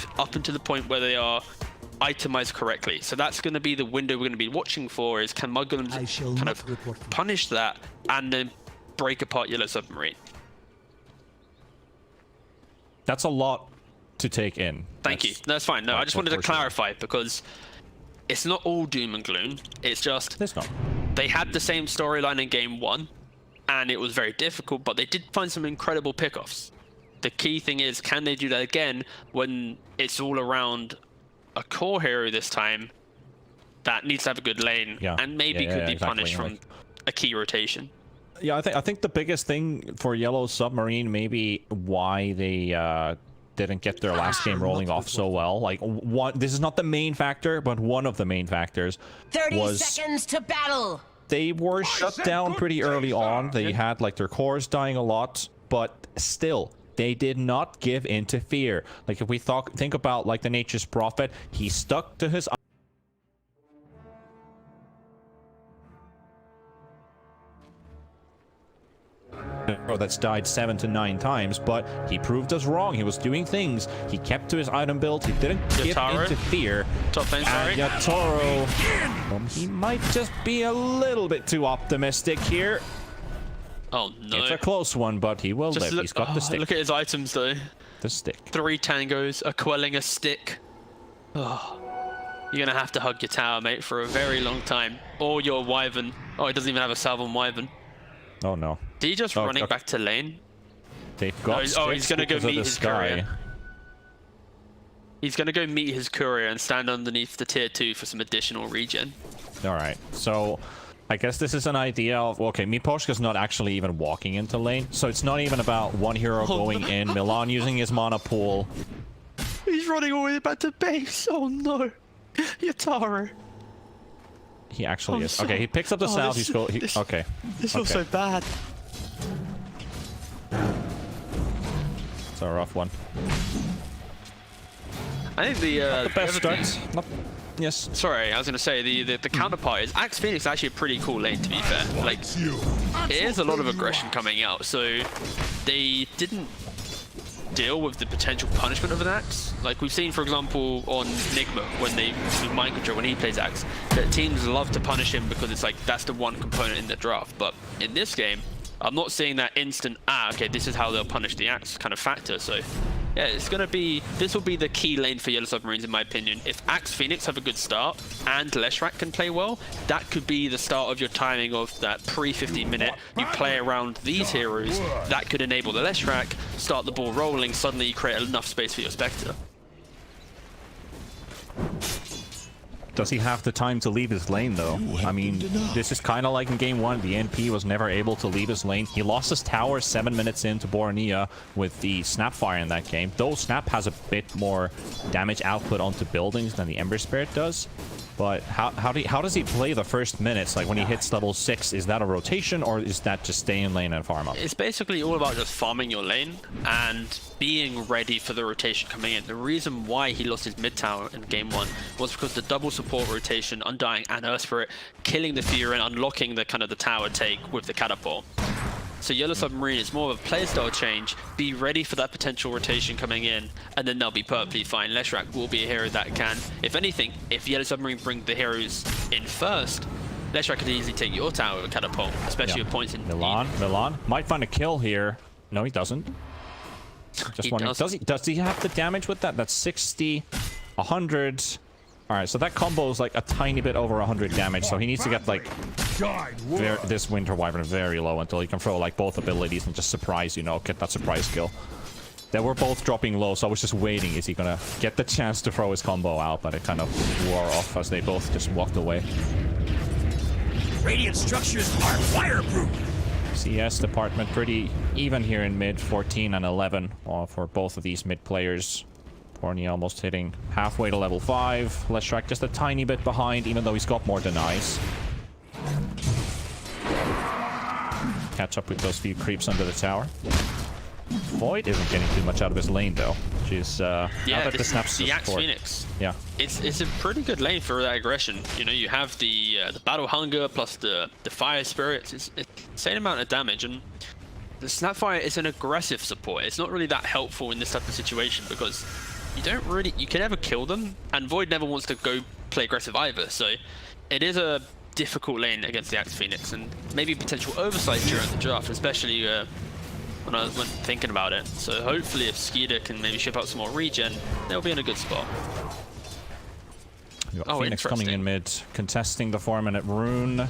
safe up until the point where they are itemized correctly. So that's going to be the window we're going to be watching for, is can mudgolems kind of punish that and then break apart Yellow Submarine. That's a lot to take in. Thank you. That's fine. No, I just wanted to clarify, because it's not all doom and gloom. It's just they had the same storyline in game 1 and it was very difficult, but they did find some incredible pickoffs. The key thing is, can they do that again when it's all around a core hero this time that needs to have a good lane and maybe could be punished from a key rotation? Yeah, I think the biggest thing for Yellow Submarine, maybe why they didn't get their last game rolling off so well. Like, this is not the main factor, but one of the main factors 30 seconds to battle. They were shut down pretty early on. They had like their cores dying a lot, but still, they did not give in to fear. Like, if we think about like the Nature's Prophet, he stuck to his that's died 7 to 9 times, but he proved us wrong. He was doing things. He kept to his item build. He didn't give into fear. And Yatoro, he might just be a little bit too optimistic here. Oh no. It's a close one, but he will live. He's got the stick. Look at his items though. The stick. 3 tangos, a quelling, a stick. Oh. You're gonna have to hug your tower, mate, for a very long time. Or your wyvern. Oh, he doesn't even have a Salvon wyvern. Oh no. Did he just running back to lane? They've got he's gonna go meet his courier. He's gonna go meet his courier and stand underneath the tier 2 for some additional regen. Alright, so I guess this is an idea of, okay, Miposhka's not actually even walking into lane, so it's not even about one hero going in, Milan using his mana pool. He's running all the way back to base. Oh no. Yataro. He actually is. Okay, he picks up the sound. Okay. This feels so bad. It's a rough one. I think the best starts. Yes. Sorry, I was going to say the counterpart is Axe Phoenix is actually a pretty cool lane, to be fair. Like, it is a lot of aggression coming out, so they didn't deal with the potential punishment of an Axe. Like we've seen, for example, on Nigma when they with mind control when he plays Axe, that teams love to punish him because it's like that's the one component in the draft. But in this game, I'm not seeing that instant okay, this is how they'll punish the Axe kind of factor. So yeah, this will be the key lane for Yellow Submarines in my opinion. If Axe Phoenix have a good start and Leshrac can play well, that could be the start of your timing of that pre-15 minute. You play around these heroes, that could enable the Leshrac, start the ball rolling, suddenly you create enough space for your Spectre. Does he have the time to leave his lane, though? I mean, this is kind of like in game 1. The NP was never able to leave his lane. He lost his tower 7 minutes into Bornea with the Snapfire in that game. Though Snap has a bit more damage output onto buildings than the Ember Spirit does. But how does he play the first minutes? Like when he hits level 6, is that a rotation or is that just stay in lane and farm up? It's basically all about just farming your lane and being ready for the rotation coming in. The reason why he lost his mid tower in game 1 was because the double support rotation, Undying and Earth Spirit, killing the Fury and unlocking the kind of the tower take with the catapult. So Yellow Submarine is more of a playstyle change. Be ready for that potential rotation coming in, and then they'll be perfectly fine. Leshrac will be a hero that can, if anything, if Yellow Submarine bring the heroes in first, Leshrac could easily take your tower with catapult, especially with points in. Milan might find a kill here. No, he doesn't. Just wondering, does he have the damage with that? That's 60, 100. All right, so that combo is like a tiny bit over 100 damage, so he needs to get like this Winter Wyvern very low until he can throw like both abilities and just surprise, you know, get that surprise kill. They were both dropping low, so I was just waiting. Is he gonna get the chance to throw his combo out? But it kind of wore off as they both just walked away. Radiant structures are fireproof. CS department pretty even here in mid, 14 and 11 for both of these mid players. Bornea almost hitting halfway to level 5. Leshrac just a tiny bit behind, even though he's got more denies. Catch up with those few creeps under the tower. Void isn't getting too much out of his lane, though. Which is, yeah, the Axe Phoenix. Yeah. It's a pretty good lane for that aggression. You know, you have the Battle Hunger plus the Fire Spirits. It's insane amount of damage, and the Snapfire is an aggressive support. It's not really that helpful in this type of situation because you don't really, you can never kill them, and Void never wants to go play aggressive either, so it is a difficult lane against the Axe Phoenix, and maybe potential oversight during the draft, especially when thinking about it. So hopefully if Skeeter can maybe ship out some more regen, they'll be in a good spot. You got Phoenix coming in mid, contesting the 4-minute rune.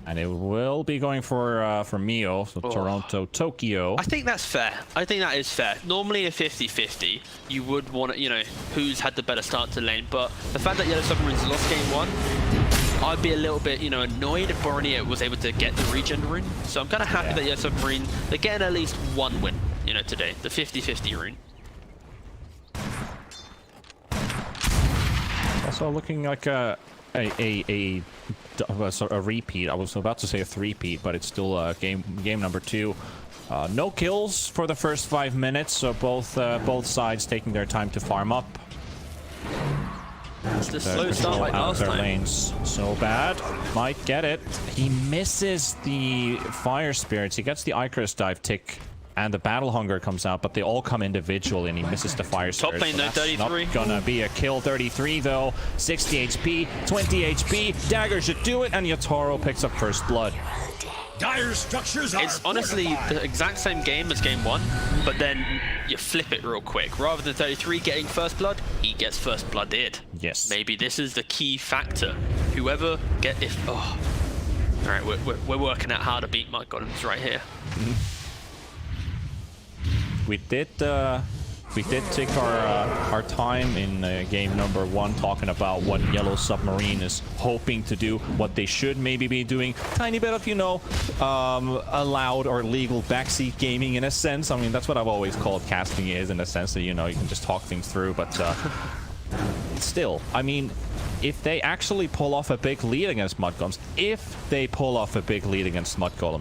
And it will be going for Mio, so Toronto, Tokyo. I think that's fair. I think that is fair. Normally a 50-50, you would want to, you know, who's had the better start to lane. But the fact that Yellow Submarines lost game 1, I'd be a little bit, you know, annoyed if Borneo was able to get the regen rune. So I'm kind of happy that Yellow Submarine, they're getting at least one win, you know, today. The 50-50 rune. Also looking like a repeat. I was about to say a 3-peat, but it's still game number 2. No kills for the first 5 minutes, so both sides taking their time to farm up. It's the slow start like last time. Lanes so bad, might get it. He misses the fire spirits. He gets the Icarus dive tick, and the battle hunger comes out, but they all come individually, and he misses the fire spirits. Top lane though, 33. Not gonna be a kill. 33 though, 60 HP, 20 HP. Dagger should do it, and Yatoro picks up first blood. Dire structures are It's honestly the exact same game as game 1, but then you flip it real quick. Rather than 33 getting first blood, he gets first blooded. Yes. Maybe this is the key factor. Whoever all right, we're working out how to beat mudgolems right here. We did take our time in game number 1 talking about what Yellow Submarine is hoping to do, what they should maybe be doing. Tiny bit of, you know, allowed or legal backseat gaming in a sense. I mean, that's what I've always called casting is, in a sense that, you know, you can just talk things through, but still, I mean, if they actually pull off a big lead against mudgolems,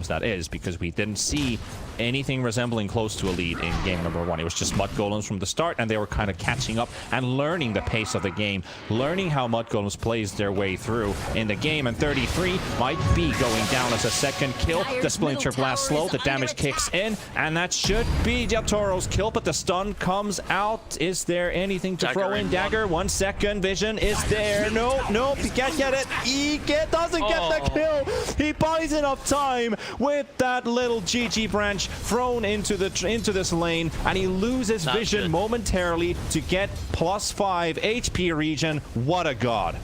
that is, because we didn't see anything resembling close to a lead in game number 1. It was just mudgolems from the start, and they were kind of catching up and learning the pace of the game, learning how mudgolems plays their way through in the game, and 33 might be going down as a second kill. The Splinter Blast slow, the damage kicks in, and that should be Yatoro's kill, but the stun comes out. Is there anything to throw in? Dagger, 1 second, vision is there. Nope, he can't get it. He doesn't get the kill. He buys enough time with that little GG branch thrown into this lane, and he loses vision momentarily to get +5 HP regen. What a god!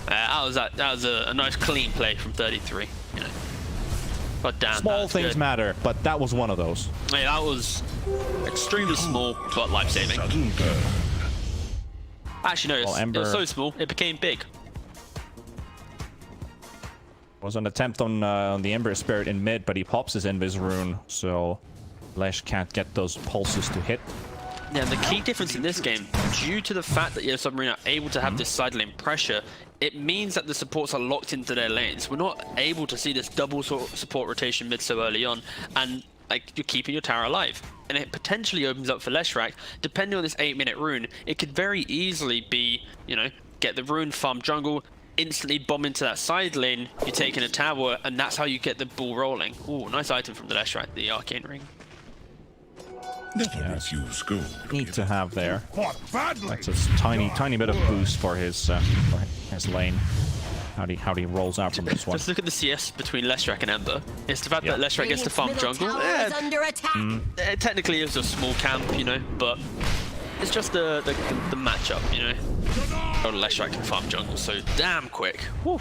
That was a nice clean play from 33. You know, but damn, small things matter, but that was one of those. Yeah, that was extremely small, but life-saving. Actually, no, it was so small it became big. Was an attempt on the Ember Spirit in mid, but he pops his Invis rune, so Lesh can't get those pulses to hit. Yeah, the key difference in this game, due to the fact that Yellow Submarine are able to have this side lane pressure, it means that the supports are locked into their lanes. We're not able to see this double support rotation mid so early on, and like, you're keeping your tower alive. And it potentially opens up for Leshrac. Depending on this 8-minute rune, it could very easily be, you know, get the rune, farm jungle, instantly bomb into that side lane, you're taking a tower, and that's how you get the ball rolling. Ooh, nice item from the Leshrac, the Arcane Ring. Need to have there. That's a tiny bit of boost for his lane. How he rolls out from this one. Just look at the CS between Leshrac and Ember. It's the fact that Leshrac gets to farm jungle. Technically, it's a small camp, you know, but it's just the matchup, you know. Oh, Leshrac can farm jungle so damn quick. Woo.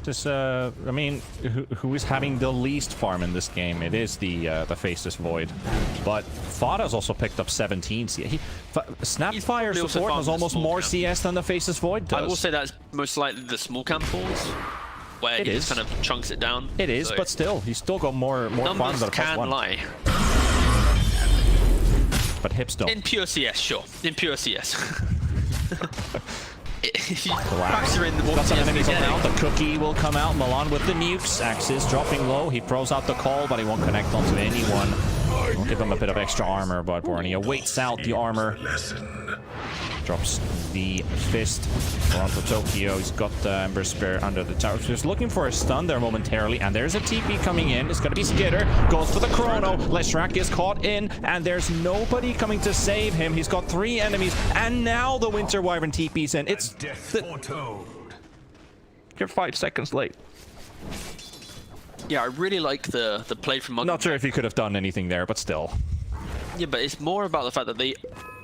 Just, I mean, who is having the least farm in this game? It is the Faceless Void. But Fada's also picked up 17 CS. Snapfire support has almost more CS than the Faceless Void does. I will say that's most likely the small camp pulls, where he just kind of chunks it down. It is, but still, he's still got more farms than a +1. Can lie. But hips don't. In pure CS, sure. In pure CS. If you factor in the enemies around, the cookie will come out. Milan with the nukes. Axis dropping low. He throws out the call, but he won't connect onto anyone. We'll give him a bit of extra armor, but Borneo waits out the armor. Drops the fist. Toronto Tokyo, he's got the Ember Spirit under the tower. Just looking for a stun there momentarily, and there's a TP coming in. It's gonna be Skitter, goes for the chrono. Leshrac is caught in, and there's nobody coming to save him. He's got 3 enemies, and now the Winter Wyvern TP's in. It's you're 5 seconds late. Yeah, I really like the play from mudgolems. Not sure if you could have done anything there, but still. Yeah, but it's more about the fact that they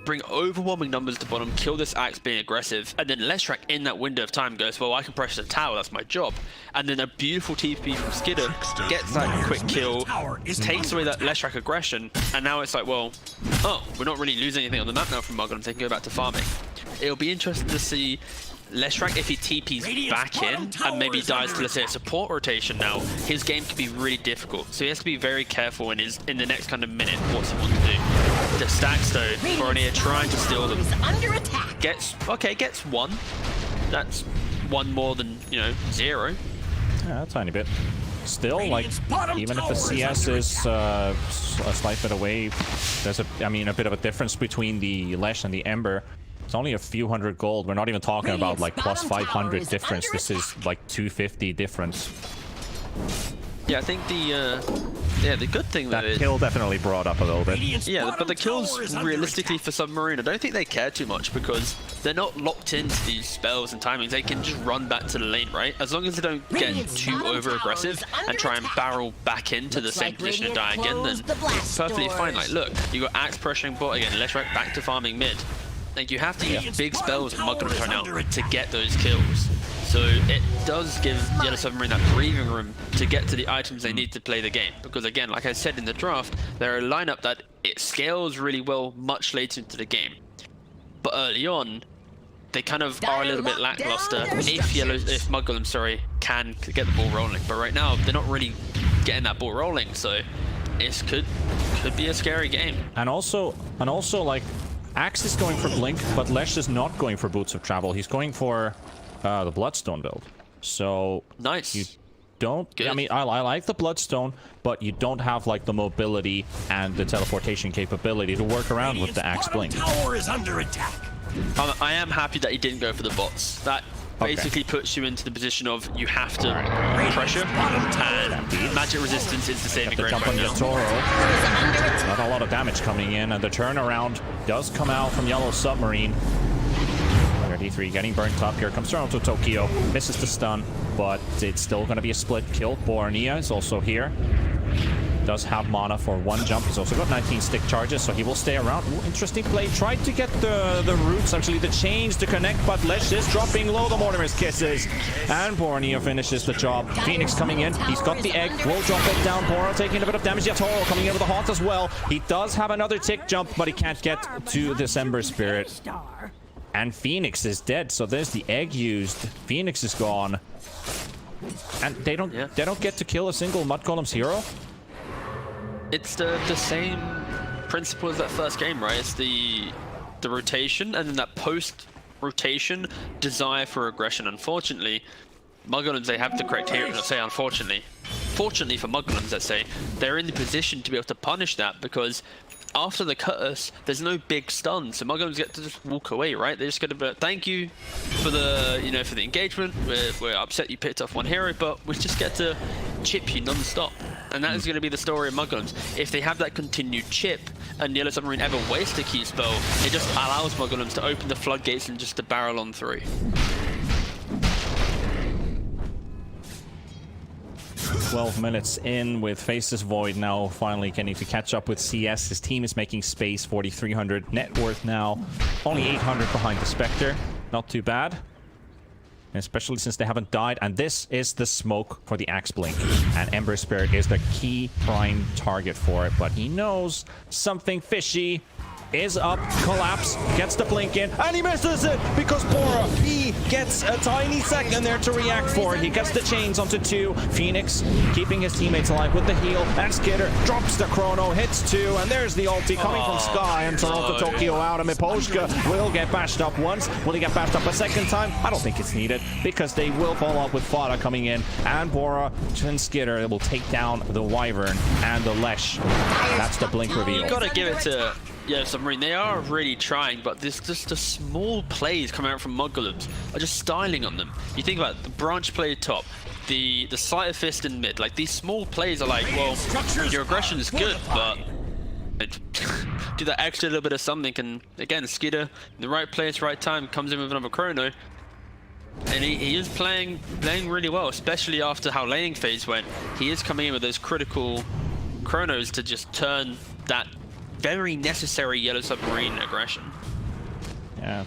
bring overwhelming numbers to bottom, kill this Axe being aggressive, and then Leshrac in that window of time goes, well, I can pressure the tower, that's my job. And then a beautiful TP from Skitter gets that quick kill, takes away that Leshrac aggression, and now it's like, well, oh, we're not really losing anything on the map now from mudgolems, they can go back to farming. It'll be interesting to see Leshrac, if he TPs back in and maybe dies to, let's say, a support rotation now, his game could be really difficult. So he has to be very careful in the next kind of minute what's he want to do. The stacks though, Borneo trying to steal them. Under attack. Gets 1. That's 1 more than, 0. Yeah, a tiny bit. Still, like, even if the CS is a slight bit away, there's a bit of a difference between the Lesh and the Ember. It's only a few hundred gold. We're not even talking about like plus 500 difference. This is like 250 difference. Yeah, I think the good thing that kill definitely brought up a little bit. Yeah, but the kills realistically for Submarine, I don't think they care too much because they're not locked into these spells and timings. They can just run back to the lane, right? As long as they don't get too over aggressive and try and barrel back into the same position and die again, then it's perfectly fine. Like, look, you got Axe pressuring bot again. Let's right back to farming mid. Like, you have to use big spells in mudgolems right now to get those kills. So it does give Yellow Submarine that breathing room to get to the items they need to play the game. Because again, like I said in the draft, they're a lineup that it scales really well much later into the game. But early on, they kind of are a little bit lackluster if mudgolems, can get the ball rolling. But right now, they're not really getting that ball rolling. So it could be a scary game. And also like, Axe is going for Blink, but Lesh is not going for Boots of Travel. He's going for the Bloodstone build. So nice. You don't. Good. I mean, I like the Bloodstone, but you don't have like the mobility and the teleportation capability to work around with the Axe Blink. Tower is under attack. I am happy that he didn't go for the bots. That basically puts you into the position of you have to pressure, and magic resistance is the saving grace right now. Not a lot of damage coming in, and the turnaround does come out from Yellow Submarine. D3 getting burnt up. Here comes Toronto Tokyo. Misses the stun, but it's still going to be a split kill. Borneo is also here. Does have mana for 1 jump. He's also got 19 stick charges, so he will stay around. Ooh, interesting play. Tried to get the roots, actually the chains to connect, but Lesh is dropping low. The Mortimer's kisses, and Borneo finishes the job. Phoenix coming in. He's got the egg. Will drop it down. Boro taking a bit of damage. Yatoro coming in with the haunt as well. He does have another tick jump, but he can't get to the Ember Spirit. And Phoenix is dead, so there's the egg used. Phoenix is gone, and they don't get to kill a single mudgolems hero. It's the same principle as that first game, right? It's the rotation and then that post-rotation desire for aggression. Unfortunately, mudgolems, they have the correct hero. Let's say unfortunately. Fortunately for mudgolems, let's say, they're in the position to be able to punish that because after the curse, there's no big stun, so mudgolems get to just walk away, right? They're just gonna be like, thank you for the, for the engagement. We're upset you picked off 1 hero, but we just get to chip you non-stop. And that is going to be the story of mudgolems. If they have that continued chip, and Yellow Submarine ever waste a key spell, it just allows mudgolems to open the floodgates and just to barrel on through. 12 minutes in with Faceless Void now finally getting to catch up with CS. His team is making space, 4,300 net worth now. Only 800 behind the Spectre. Not too bad. Especially since they haven't died. And this is the smoke for the Axe Blink. And Ember Spirit is the key prime target for it. But he knows something fishy is up. Collapse, gets the blink in, and he misses it because Boro, he gets a tiny second there to react for it. He gets the chains onto 2. Phoenix keeping his teammates alive with the heal, and Skitter drops the chrono, hits 2, and there's the ulti coming from Sky, and Toronto Tokyo out, and Miposhka will get bashed up once. Will he get bashed up a second time? I don't think it's needed, because they will follow up with Fada coming in, and Boro and Skitter will take down the Wyvern and the Lesh. That's the blink reveal. You gotta give it to yeah, Submarine, they are really trying, but there's just the small plays coming out from mudgolems are just styling on them. You think about it, the branch play top, the sleight of fist in mid, like these small plays are like, well, your aggression is good, but do that extra little bit of something, and again, Skidder in the right place, right time, comes in with another chrono, and he is playing really well, especially after how laning phase went. He is coming in with those critical chronos to just turn that very necessary yellow submarine aggression. Yeah.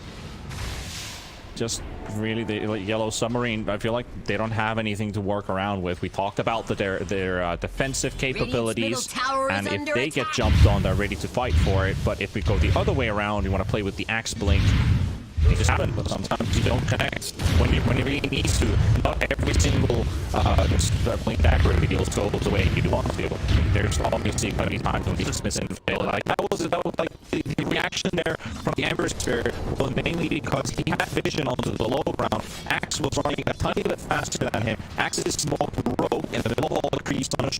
Just really, the like, yellow submarine, I feel like they don't have anything to work around with. We talked about their defensive capabilities, and if they get jumped on, they're ready to fight for it. But if we go the other way around, you want to play with the Axe Blink. It just happens, but sometimes you don't connect when you really need to. Not every single blink accuracy deals goes the way you want to. There's obviously going to be times when you just miss and fail. Like that was like the reaction there from the Ember Spirit was mainly because he had vision onto the low ground. Axe was running a tiny bit faster than him. Axe's smoke broke in the middle of all the creeps on a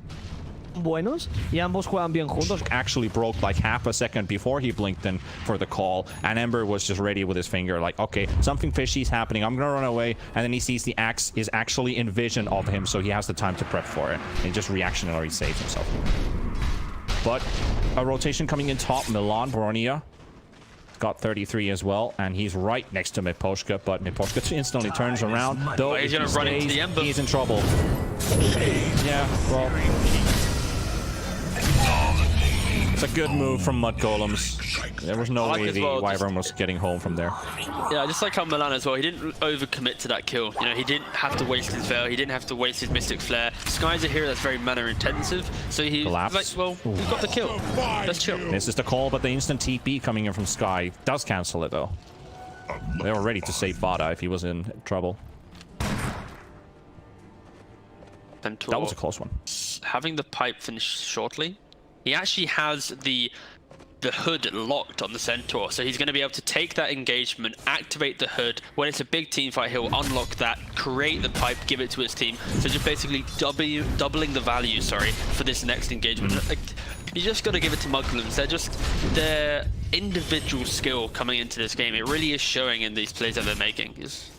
buenos y ambos juegan bien juntos. Actually broke like half a second before he blinked in for the call, and Ember was just ready with his finger like, okay, something fishy's happening, I'm gonna run away, and then he sees the Axe is actually in vision of him, so he has the time to prep for it, and he just reactionary saves himself. But a rotation coming in top, Milan Boronia got 33 as well, and he's right next to Miposhka, but Miposhka instantly turns around, though he's gonna run into the Ember. He's in trouble. Yeah, well, it's a good move from mudgolems. There was no way the Wyvern was getting home from there. Yeah, just like how Milan as well, he didn't overcommit to that kill. You know, he didn't have to waste his Veil, he didn't have to waste his Mystic Flare. Sky's a hero that's very mana intensive, so he's like, well, we got the kill. Let's chill. This is the call, but the instant TP coming in from Sky does cancel it though. They were ready to save Vada if he was in trouble. That was a close one. Having the pipe finish shortly, he actually has the hood locked on the Centaur, so he's going to be able to take that engagement, activate the hood. When it's a big team fight, he'll unlock that, create the pipe, give it to his team. So just basically doubling the value, for this next engagement. Like, you just got to give it to mudgolems. They're just their individual skill coming into this game. It really is showing in these plays that they're making. It's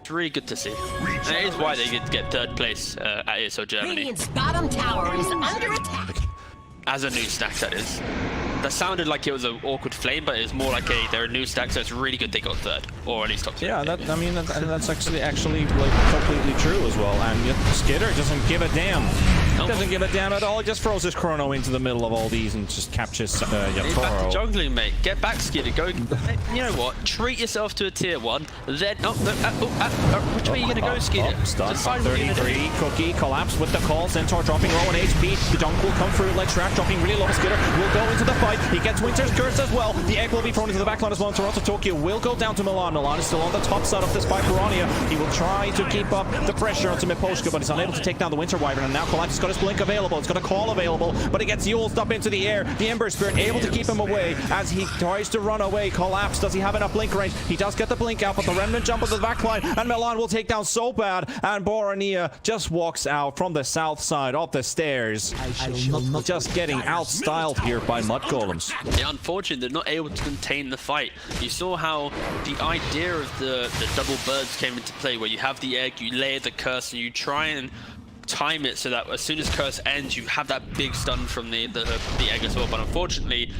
really good to see. And it is why they get third place at ESO Germany. Radiant's bottom tower is under attack. As a new stack, that is. That sounded like it was an awkward flame, but it's more like they're a new stack, so it's really good they got third, or at least top three. Yeah, I mean that's actually like completely true as well. And yet Skidder doesn't give a damn. He doesn't give a damn at all. He just throws his chrono into the middle of all these and just captures Get back to Yatoro. juggling, mate. Get back, Skidder. Go. You know what? Treat yourself to a tier 1. Then which way are you gonna go, Skidder? Stun Decide from what you're gonna 33. Cookie collapse with the call. Centaur dropping low on HP. The junk will come through. Ledge Trap dropping really low. Skidder will go into the fight. He gets Winter's Curse as well. The egg will be thrown into the backline as well. Toronto Tokyo will go down to Milan. Milan is still on the top side of this fight. Piranha, he will try to keep up the pressure onto Miposhka, but he's unable to take down the Winter Wyvern. And now Collapse has got his blink available. It's got a call available, but he gets Yuled up into the air. The Ember Spirit able to keep him away as he tries to run away. Collapse, does he have enough blink range? He does get the blink out, but the Remnant jump onto the backline, and Milan will take down so bad. And Boronia just walks out from the south side of the stairs. Just getting outstyled here by mudgolems. Yeah, unfortunately, they're not able to contain the fight. You saw how the idea of the double birds came into play, where you have the egg, you layer the curse, and you try and time it so that as soon as curse ends, you have that big stun from the egg as well. But unfortunately,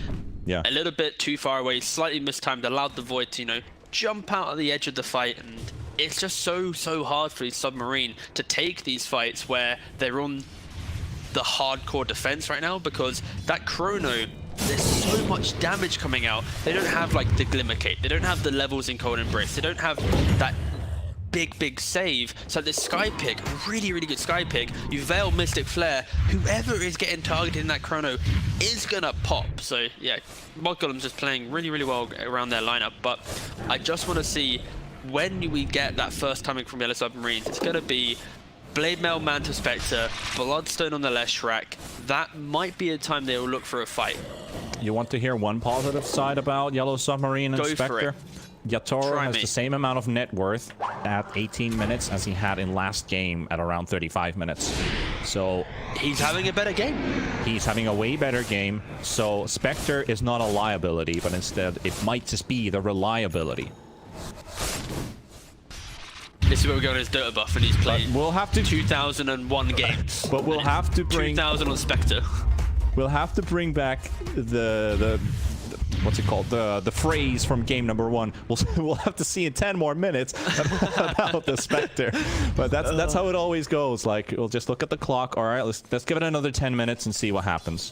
a little bit too far away, slightly mistimed, allowed the Void to, you know, jump out of the edge of the fight, and it's just so hard for these Submarine to take these fights where they're on the hardcore defense right now, because that chrono, there's so much damage coming out. They don't have like the Glimmercate, they don't have the levels in Cold Embrace, they don't have that big save. So this Sky pick, really good Sky pick, you Veil Mystic Flare, whoever is getting targeted in that chrono is gonna pop. So yeah, mudgolems just playing really well around their lineup. But I just want to see when we get that first timing from Yellow Submarines, it's gonna be Blade Mail, Manta Spectre, Bloodstone on the Leshrac. That might be a time they will look for a fight. You want to hear one positive side about Yellow Submarine and Go Spectre? Yatoro Try has me. the same amount of net worth at 18 minutes as he had in last game at around 35 minutes. So he's having a better game. he's having a way better game. So Spectre is not a liability, but instead it might just be the reliability. This is where we're going as Dota buff, and he's played We'll have to 2001 games. But we'll have to bring 2000 on Spectre. we'll have to bring back the what's it called? The phrase from game number 1. We'll have to see in 10 more minutes about the Spectre. But that's how it always goes. Like, we'll just look at the clock. All right, let's give it another 10 minutes and see what happens.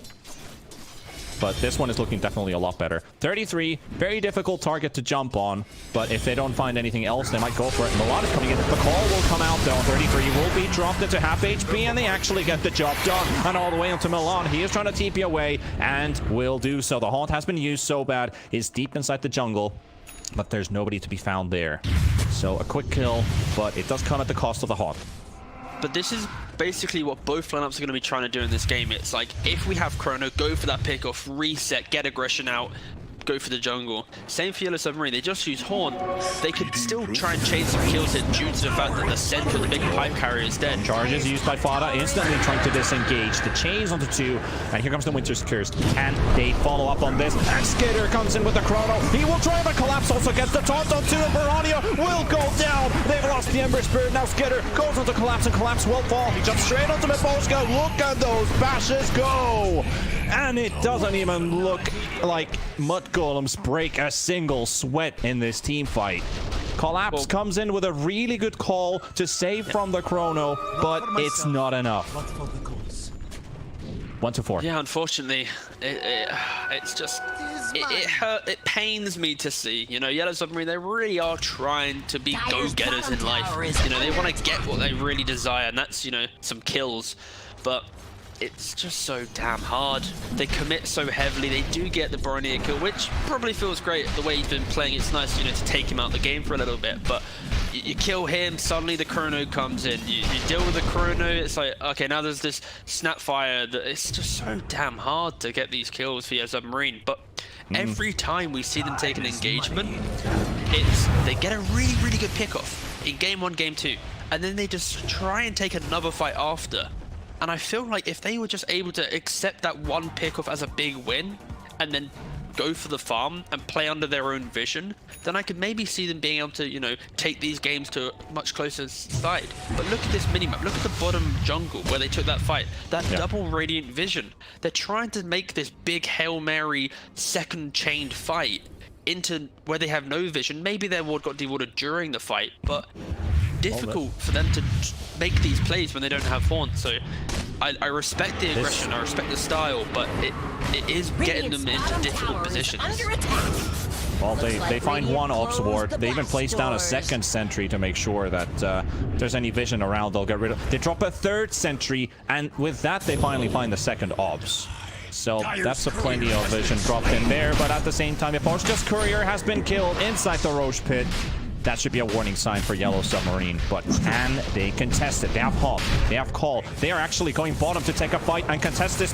But this one is looking definitely a lot better. 33, very difficult target to jump on, but if they don't find anything else, they might go for it. Milan is coming in. The call will come out, though. 33 will be dropped into half HP, and they actually get the job done. And all the way onto Milan. He is trying to TP away, and will do so. The haunt has been used so bad. He's deep inside the jungle, but there's nobody to be found there. So a quick kill, but it does come at the cost of the haunt. But this is basically what both lineups are going to be trying to do in this game. It's like, if we have Chrono, go for that pick off, reset, get aggression out, go for the jungle. Same for Yellow Submarine. They just use Horn. They could still try and chase some kills here due to the fact that the center of the big pipe carrier is dead. Charges used by Fada, instantly trying to disengage. The chains onto 2, and here comes the Winter's Curse. Can they follow up on this? And Skitter comes in with the Chrono. He will try, but Collapse also gets the taunt on 2, and Piranha will go down. They've lost the Ember Spirit. Now Skitter goes onto Collapse, and Collapse will fall. He jumps straight onto Miposka. Look at those bashes go! And it doesn't even look like mudgolems break a single sweat in this team fight. Collapse comes in with a really good call to save from the Chrono, but it's not enough. 1 to 4. Yeah, unfortunately, it's just it pains me to see. You know, Yellow Submarine, they really are trying to be go-getters in life. You know, they want to get what they really desire, and that's, you know, some kills. But it's just so damn hard. They commit so heavily. They do get the Borneo kill, which probably feels great the way he's been playing. It's nice, you know, to take him out of the game for a little bit. But you kill him, suddenly the Chrono comes in. You deal with the Chrono, it's like, okay, now there's this Snapfire. That it's just so damn hard to get these kills for your Submarine. But every time we see them take an engagement, they get a really, really good pickoff in game 1, game 2. And then they just try and take another fight after. And I feel like if they were just able to accept that one pickoff as a big win and then go for the farm and play under their own vision, then I could maybe see them being able to, you know, take these games to a much closer side. But look at this minimap. Look at the bottom jungle where they took that fight. That double Radiant Vision. They're trying to make this big Hail Mary second chained fight into where they have no vision. Maybe their ward got dewarded during the fight, but difficult for them to make these plays when they don't have Haunt. So I respect the aggression, I respect the style, but it is getting them into difficult positions. Well, they find one Ops ward. They even place down a second sentry to make sure that if there's any vision around, they'll get rid of. They drop a third sentry, and with that, they finally find the second Ops. So that's a plenty of vision dropped in there, but at the same time, if Orska's courier has been killed inside the Roche pit, that should be a warning sign for Yellow Submarine. But can they contest it? They have Hawk, they have Call. They are actually going bottom to take a fight and contest this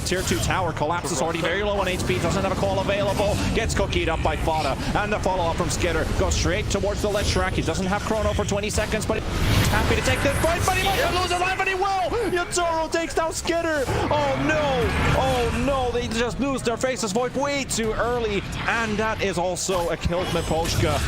tier 2 tower. Collapse is already very low on HP, doesn't have a call available. Gets cookied up by Fada, and the follow-up from Skitter goes straight towards the ledge track. He doesn't have Chrono for 20 seconds, but he's happy to take this fight, but he might lose his life, and he will! Yatoro takes down Skitter! Oh no! Oh no! They just lose their Faceless Void way too early, and that is also a kill to Miposhka.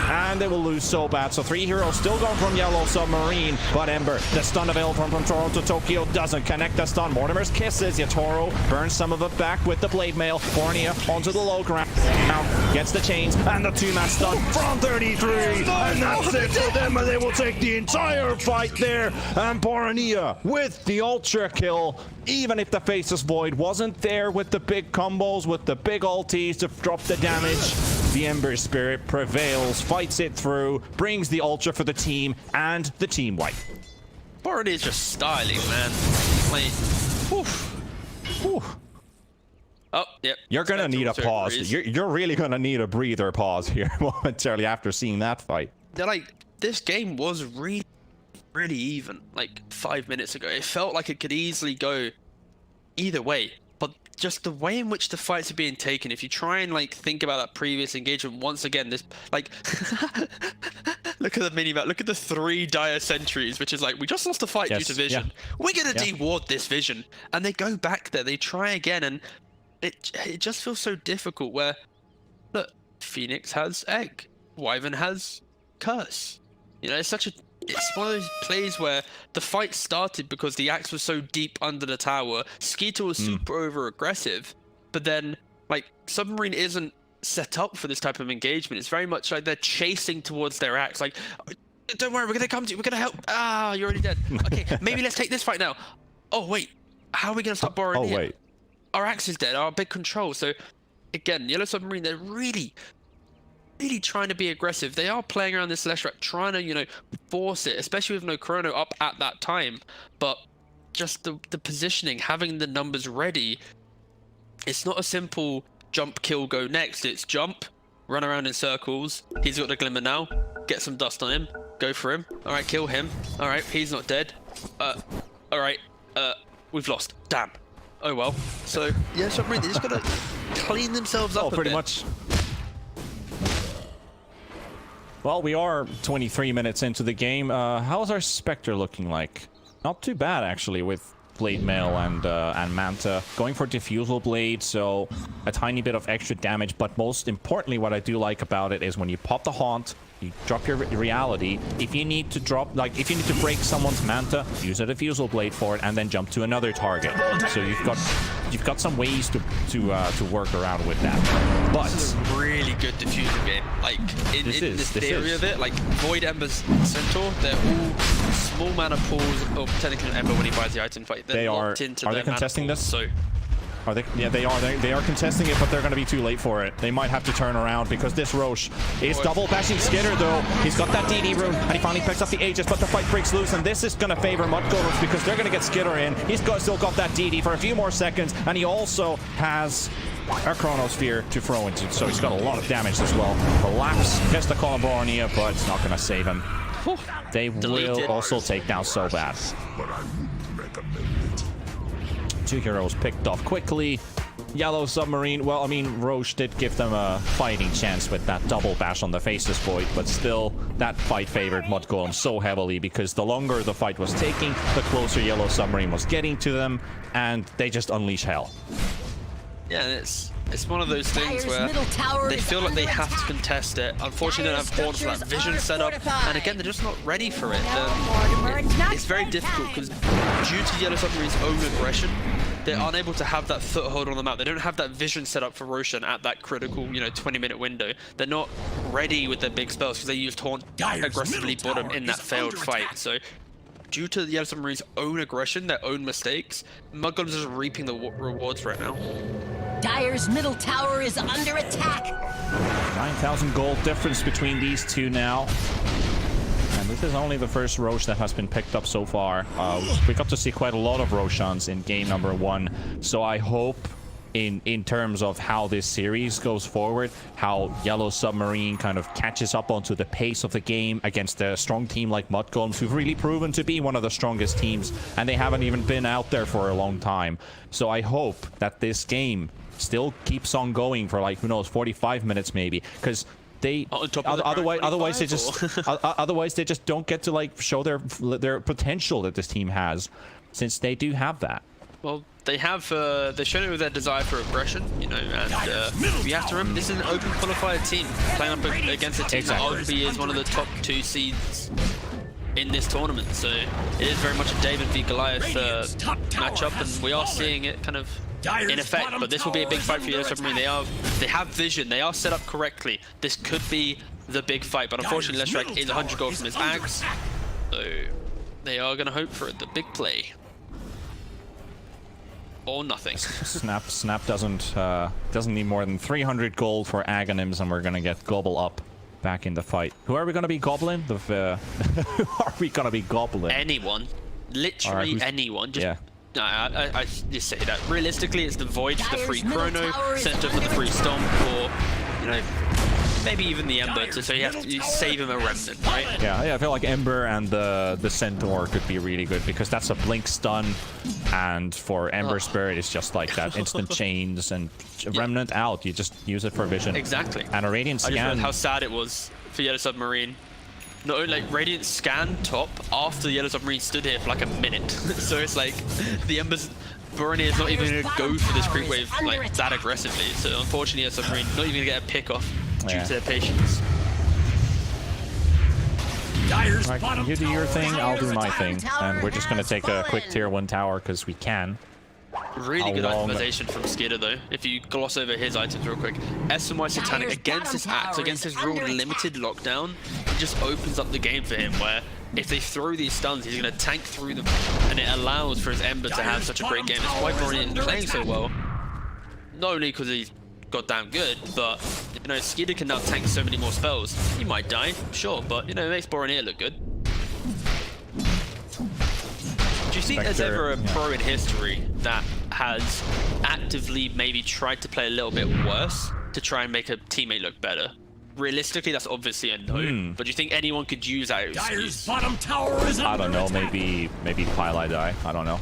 And they will lose so bad. So 3 heroes still going from Yellow Submarine, but Ember, the stun available from Toronto Tokyo doesn't connect the stun. Mortimer's kisses. Yatoro burns some of it back with the Blade Mail. Borneo onto the low ground. Now gets the chains and the 2-man stun from 33. And that's it for them, and they will take the entire fight there. And Borneo with the ultra kill. Even if the Faceless Void wasn't there with the big combos, with the big ultis to drop the damage, the Ember Spirit prevails, fights it through, brings the ultra for the team, and the team wipe. Borneo is just styling, man. Like, oof. Oof. Oh, yep. You're gonna need a pause. You're really gonna need a breather pause here momentarily after seeing that fight. They're like, this game was really even, like 5 minutes ago. It felt like it could easily go either way. But just the way in which the fights are being taken, if you try and like think about that previous engagement once again, this like Look at the mini-map. Look at the 3 dire sentries, which is like, we just lost a fight due to vision. Yeah. We're going to deward this vision. And they go back there. They try again. And it just feels so difficult where, look, Phoenix has Egg. Wyvern has Curse. You know, it's one of those plays where the fight started because the Axe was so deep under the tower. Skeeter was super over-aggressive. But then, like, Submarine isn't set up for this type of engagement. It's very much like they're chasing towards their Axe. Like, don't worry, we're going to come to you. We're going to help. Ah, you're already dead. Okay, maybe let's take this fight now. Oh, wait. How are we going to stop borrowing here? Wait. Our Axe is dead. Our big control. So, again, Yellow Submarine, they're really trying to be aggressive. They are playing around this Leshrac, trying to, you know, force it, especially with no Chrono up at that time. But just the positioning, having the numbers ready, it's not a simple jump, kill, go next. It's jump, run around in circles. He's got the Glimmer now. Get some dust on him. Go for him. All right, kill him. All right, he's not dead. All right, we've lost. Damn. Oh well. So yeah, Submarine, they just gotta clean themselves up. Pretty a bit. much. Well, we are 23 minutes into the game. How's our Spectre looking like? Not too bad, actually, with Blade Mail and Manta. Going for Diffusal Blade, so a tiny bit of extra damage. But most importantly, what I do like about it is when you pop the Haunt, you drop your Reality. If you need to if you need to break someone's Manta, use a Diffusal Blade for it, and then jump to another target. So you've got some ways to work around with that. But this is a really good diffuser game. Like in this theory of it, like Void Ember's Centaur, they're all small mana pools, or technically an Ember when he buys the item fight. They're locked into are they their contesting mana this? pools, so. Are they? Yeah, they are. They are contesting it, but they're going to be too late for it. They might have to turn around because this Roche is double bashing Skitter, though. He's got that DD room, and he finally picks up the Aegis, but the fight breaks loose, and this is going to favor Mudgolems because they're going to get Skitter in. He's still got that DD for a few more seconds, and he also has a Chronosphere to throw into, so he's got a lot of damage as well. Collapse gets the Colubornia, but it's not going to save him. They will also take down so bad. 2 heroes picked off quickly. Yellow Submarine, well, I mean, Roche did give them a fighting chance with that double bash on the Faceless Void, but still, that fight favored Mudgolem so heavily because the longer the fight was taking, the closer Yellow Submarine was getting to them, and they just unleash hell. Yeah, and it's one of those things where they feel like they have to contest it. Unfortunately, they don't have Horn for that vision setup, and again, they're just not ready for it. It's very difficult because due to Yellow Submarine's own aggression, they're unable to have that foothold on the map. They don't have that vision set up for Roshan at that critical, 20-minute window. They're not ready with their big spells because they used Haunt aggressively bottom in that failed fight. So due to the Yellow Submarine's own aggression, their own mistakes, Mudgolems is reaping the rewards right now. Dire's middle tower is under attack. 9,000 gold difference between these two now. And this is only the first Roche that has been picked up so far. We got to see quite a lot of Roshans in game number 1. So I hope in terms of how this series goes forward, how Yellow Submarine kind of catches up onto the pace of the game against a strong team like Mudgolems, who've really proven to be one of the strongest teams, and they haven't even been out there for a long time. So I hope that this game still keeps on going for, like, who knows, 45 minutes maybe, because they otherwise they just don't get to, like, show their potential that this team has, since they do have that. Well, they've shown it with their desire for aggression, and we have to remember this is an open qualified team playing up against a team that arguably is one of the top 2 seeds in this tournament. So it is very much a David v Goliath matchup, and we are seeing it kind of in effect. But this will be a big fight for Yellow Submarine. They have vision. They are set up correctly. This could be the big fight, but unfortunately, Leshrac is 100 gold from his Axe, so they are going to hope for the big play. Or nothing. Snap doesn't need more than 300 gold for Aghanims, and we're gonna get Gobble up back in the fight. Who are we gonna be gobbling? Who are we gonna be gobbling? Anyone, literally anyone. Just, yeah. I just say that. Realistically, it's the Void for the free Chrono, Center for the free Stomp, or maybe even the Ember. So you have to save him a Remnant, right? Yeah. I feel like Ember and the Centaur could be really good because that's a blink stun, and for Ember Spirit, it's just like that instant chains and Remnant out. You just use it for vision. Exactly. And a Radiant Scan. I just realized how sad it was for Yellow Submarine. not only like Radiant scanned top after the Yellow Submarine stood here for like a minute. So it's like the Ember's Burnie is not even gonna go for this creep wave like that aggressively. So unfortunately, Yellow Submarine not even gonna get a pick off due to their patience. Alright, you do your thing, I'll do my thing, and we're just gonna take a quick tier 1 tower because we can. Really good itemization from Skidder though. If you gloss over his items real quick, SMY Satanic against his axe, against his real limited lockdown, it just opens up the game for him. Where if they throw these stuns, he's gonna tank through them, and it allows for his Ember to have such a great game. It's why Bronian is playing so well. Not only because he's goddamn good, but you know Skidder can now tank so many more spells. He might die, sure, but you know it makes Boromir look good. Do you think there's ever a pro in history that has actively maybe tried to play a little bit worse to try and make a teammate look better? Realistically, that's obviously a no. But do you think anyone could use that excuse? Bottom tower is I don't know. Maybe Pylai die. I don't know.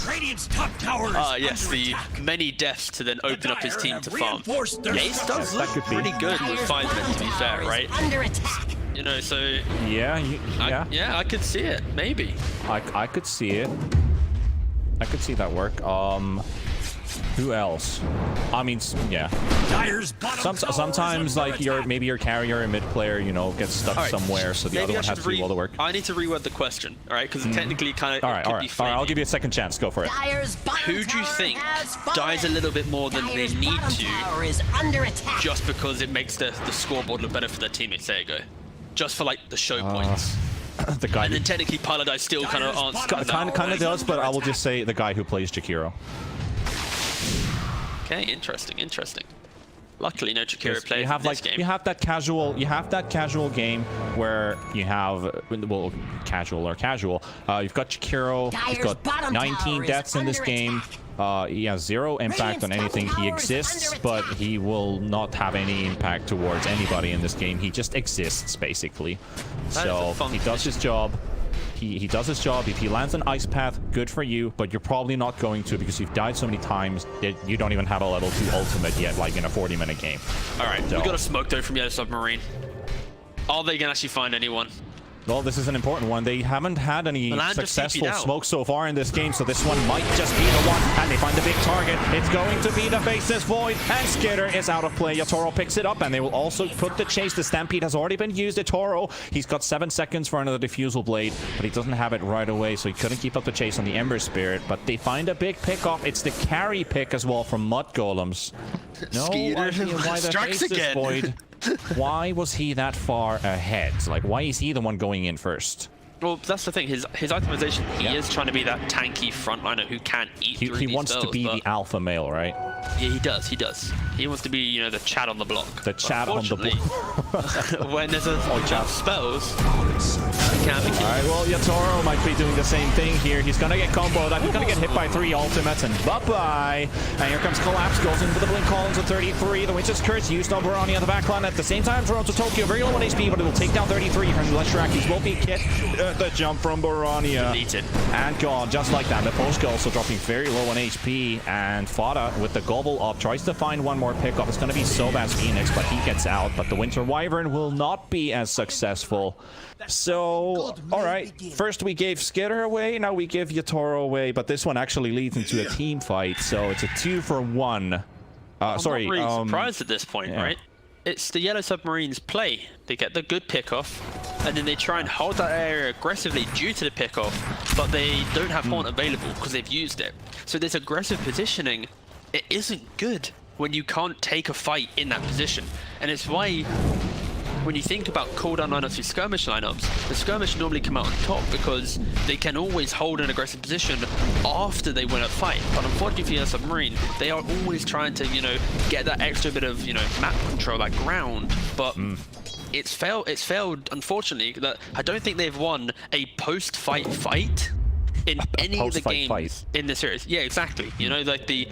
Radiant's top tower is yes, the many deaths to then open up his team to farm. Ace does look pretty good with 5 men, to be fair, right? Under attack. You know, so yeah, I could see it, maybe. I could see it. I could see that work. Who else? I mean, yeah. Sometimes like maybe your carrier and mid player, you know, gets stuck somewhere, so the other one has to do all the work. I need to reword the question, all right? Because technically, kind of. All right. I'll give you a second chance. Go for it. Who do you think dies a little bit more than they need to, just because it makes the scoreboard look better for their teammates? There you go. Just for like the show points. The guy. And then technically, Paladai still kind of answers. Kind of does, but I will just say the guy who plays Jakiro. Okay, interesting. Luckily, no Jakiro plays this game. You have that casual game where you have, well, casual. You've got Jakiro. He's got 19 deaths in this game. He has 0 impact on anything. He exists, but he will not have any impact towards anybody in this game. He just exists, basically. So he does his job. He does his job. If he lands an ice path, good for you, but you're probably not going to because you've died so many times that you don't even have a level 2 ultimate yet, like in a 40-minute game. All right, we got a smoke though from Yellow Submarine. Are they gonna actually find anyone? Well, this is an important one. They haven't had any successful smoke so far in this game, so this one might just be the one. And they find the big target. It's going to be the Faceless Void, and Skidder is out of play. Yatoro picks it up, and they will also put the chase. The Stampede has already been used. Yatoro, he's got 7 seconds for another Diffusal Blade, but he doesn't have it right away, so he couldn't keep up the chase on the Ember Spirit. But they find a big pick off. It's the carry pick as well from Mudgolems. No idea why the Faceless Void. Why was he that far ahead? Like, why is he the one going in first? Well, that's the thing. His itemization, he is trying to be that tanky frontliner who can't eat through these He wants to be the alpha male, right? Yeah, he does. He wants to be, you know, the Chad on the block. The Chad on the block. When there's a bunch of spells, it can't be killed. All right, well, Yatoro might be doing the same thing here. He's going to get comboed. He's going to get hit by 3 ultimates, and bye-bye. And here comes Collapse. Goes in with the Blink Columns at 33. The Witch's Curse used on Barani on the backline. At the same time, Toronto Tokyo, very low on HP, but it will take down 33 from Leshraki's Smoky Kit. The jump from Barania. And gone, just like that. The Post also dropping very low on HP. And Fada with the gobble up tries to find one more pickup. It's going to be Sobas Phoenix, but he gets out. But the Winter Wyvern will not be as successful. So, all right. First we gave Skidder away. Now we give Yatoro away. But this one actually leads into a team fight. So it's a 2-for-1. Sorry. I'm not really surprised at this point, right? It's the Yellow Submarine's play. They get the good pickoff, and then they try and hold that area aggressively due to the pickoff, but they don't have Haunt available because they've used it. So this aggressive positioning, it isn't good when you can't take a fight in that position. And it's why when you think about cooldown lineups and skirmish lineups, the skirmish normally come out on top because they can always hold an aggressive position after they win a fight. But unfortunately for Yellow Submarine, they are always trying to, you know, get that extra bit of, you know, map control, like ground. But it's failed, unfortunately. That I don't think they've won a post-fight fight in any of the games in the series. Yeah, exactly. You know, like the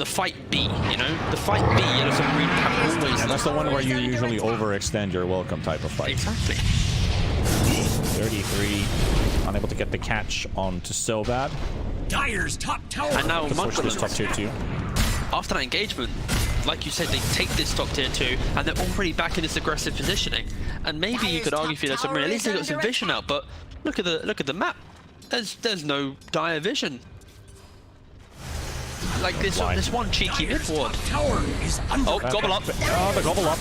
fight B, you know? The fight B, Yellow Submarine have always... Yeah, that's the one where you usually overextend your welcome type of fight. Exactly. 33, unable to get the catch onto Sobad. Dire's top tower. And now Push this top tier 2. after that engagement, like you said, they take this top tier 2, and they're already back in this aggressive positioning. And maybe you could argue for Yellow Submarine, at least they got some vision out, but look at the map. There's no dire vision. Like this one cheeky mid ward. Oh, gobble up. Oh, the gobble up.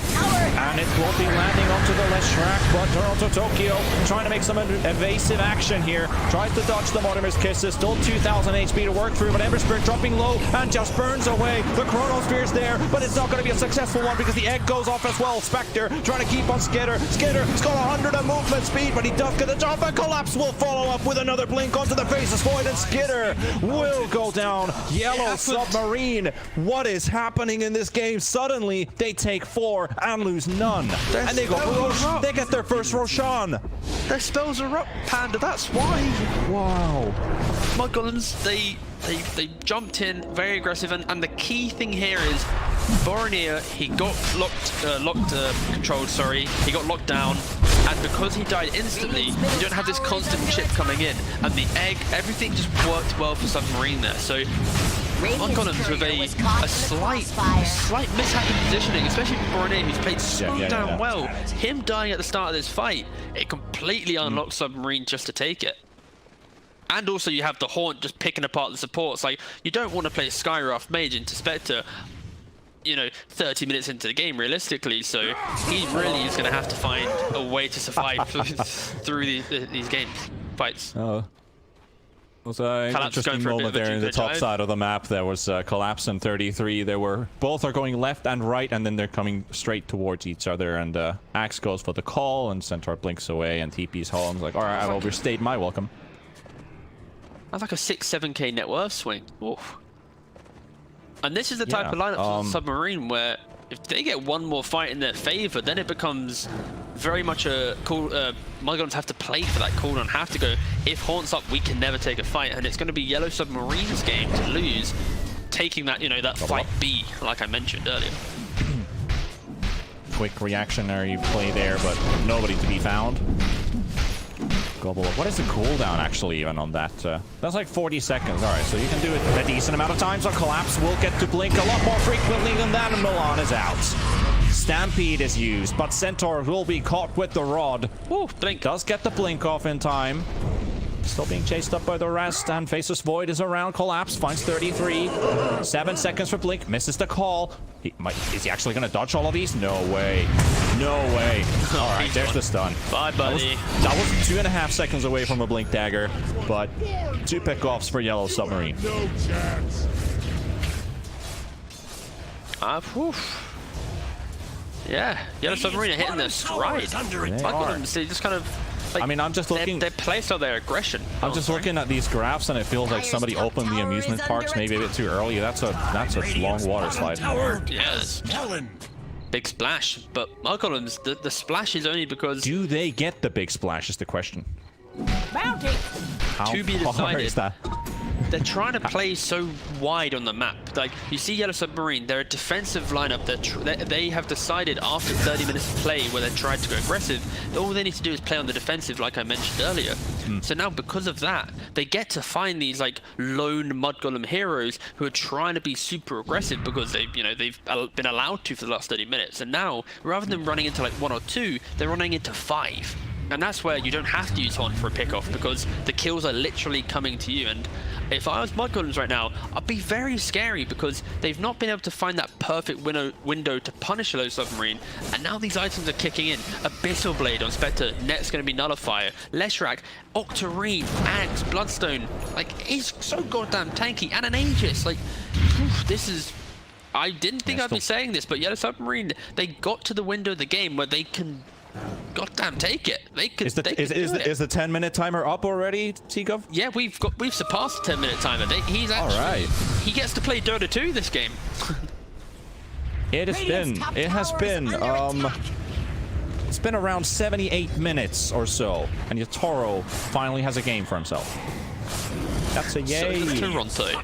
And it will be landing onto the Leshrac, but Toronto Tokyo trying to make some evasive action here. Tries to dodge the Mortimer's Kisses. Still 2,000 HP to work through, but Ember Spirit dropping low and just burns away. The Chronosphere's there, but it's not going to be a successful one because the egg goes off as well. Spectre trying to keep on Skitter. Skitter's got 100 of movement speed, but he does get the jump, and Collapse will follow up with another blink onto the Faceless Void, and Skitter will go down. Yellow Submarine, what is happening in this game? Suddenly they take 4 and lose none, and they go they get their first Roshan. Their spells are up, Panda, that's why. Wow. Mudgolems, they jumped in very aggressive, and the key thing here is Boromir, he got controlled, sorry, he got locked down, and because he died instantly, you don't have this constant chip coming in, and the egg, everything just worked well for Submarine there. So Mudgolems with a slight mishap in positioning, especially for Boromir, who's played so damn well. Him dying at the start of this fight, it completely unlocked Submarine just to take it. And also you have the Haunt just picking apart the supports. Like, you don't want to play Skyraft Mage into Spectre, you know, 30 minutes into the game realistically, so he really is going to have to find a way to survive through these fights. Oh. It was an interesting moment there in the top side of the map. There was Collapse and 33. They were both are going left and right, and then they're coming straight towards each other. And Axe goes for the call, and Centaur blinks away, and TP's home. Like, all right, I've overstayed my welcome. That's like a 6-7k net worth swing. Oof. And this is the type of lineup for Submarine where if they get one more fight in their favor, then it becomes very much a cool. Mudgolems have to play for that cooldown, have to go, if Haunt's up, we can never take a fight, and it's going to be Yellow Submarine's game to lose, taking that, you know, that fight B, like I mentioned earlier. Quick reactionary play there, but nobody to be found. Gobble up. What is the cooldown actually even on that? That's like 40 seconds. Alright, so you can do it a decent amount of times. So Collapse will get to blink a lot more frequently than that, and Milan is out. Stampede is used, but Centaur will be caught with the rod. Ooh, blink. Does get the blink off in time. Still being chased up by the rest, and Faceless Void is around. Collapse finds 33. 7 seconds for blink, misses the call. Is he actually going to dodge all of these? No way. No way. All right, there's the stun. Bye, buddy. That was 2.5 seconds away from a blink dagger, but 2 pickoffs for Yellow Submarine. No chance. Yeah, Yellow Submarine are hitting their stride. They just kind of. Like, I mean, I'm just looking. They're placed on their aggression. I'm just looking at these graphs, and it feels like somebody opened the amusement parks maybe a bit too early. That's a long water slide. Yes. Big splash, but Mudgolems, the splash is only because. Do they get the big splash? Is the question. Bounty. To be decided. Is that? They're trying to play so wide on the map. Like, you see Yellow Submarine, they're a defensive lineup that they have decided after 30 minutes of play where they tried to go aggressive, all they need to do is play on the defensive, like I mentioned earlier. So now, because of that, they get to find these like lone Mudgolem heroes who are trying to be super aggressive because they've been allowed to for the last 30 minutes. And now, rather than running into like 1 or 2, they're running into 5. And that's where you don't have to use Haunt for a pickoff because the kills are literally coming to you. And if I was Mudgolems right now, I'd be very scary because they've not been able to find that perfect window to punish Yellow Submarine. And now these items are kicking in. Abyssal Blade on Spectre, Net's going to be Nullifier, Leshrac, Octarine, Axe, Bloodstone. Like, he's so goddamn tanky. And an Aegis. Like, this is... I didn't think I'd be saying this, but Yellow Submarine, they got to the window of the game where they can... goddamn take it. They could. Is the 10-minute timer up already, T-Gov? Yeah, we've surpassed the 10-minute timer. He's actually. All right. He gets to play Dota 2 this game. It's been around 78 minutes or so, and Yatoro finally has a game for himself. That's a yay. So Toronto.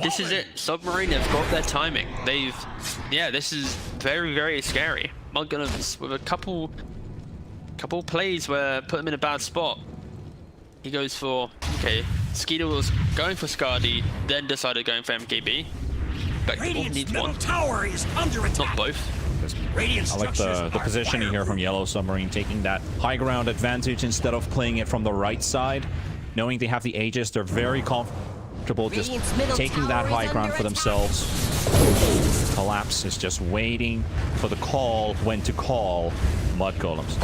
This is it. Submarine have got their timing. This is very, very scary. Mudgolems with a couple plays where put him in a bad spot. He goes for, okay, Skeeter was going for Skadi, then decided going for MKB. respectable. Needs one, tower is under attack. not both. I like the positioning here from Yellow Submarine, taking that high ground advantage instead of playing it from the right side. Knowing they have the Aegis, they're very comfortable just taking that high ground for themselves. Collapse is just waiting for the call when to call mudgolems.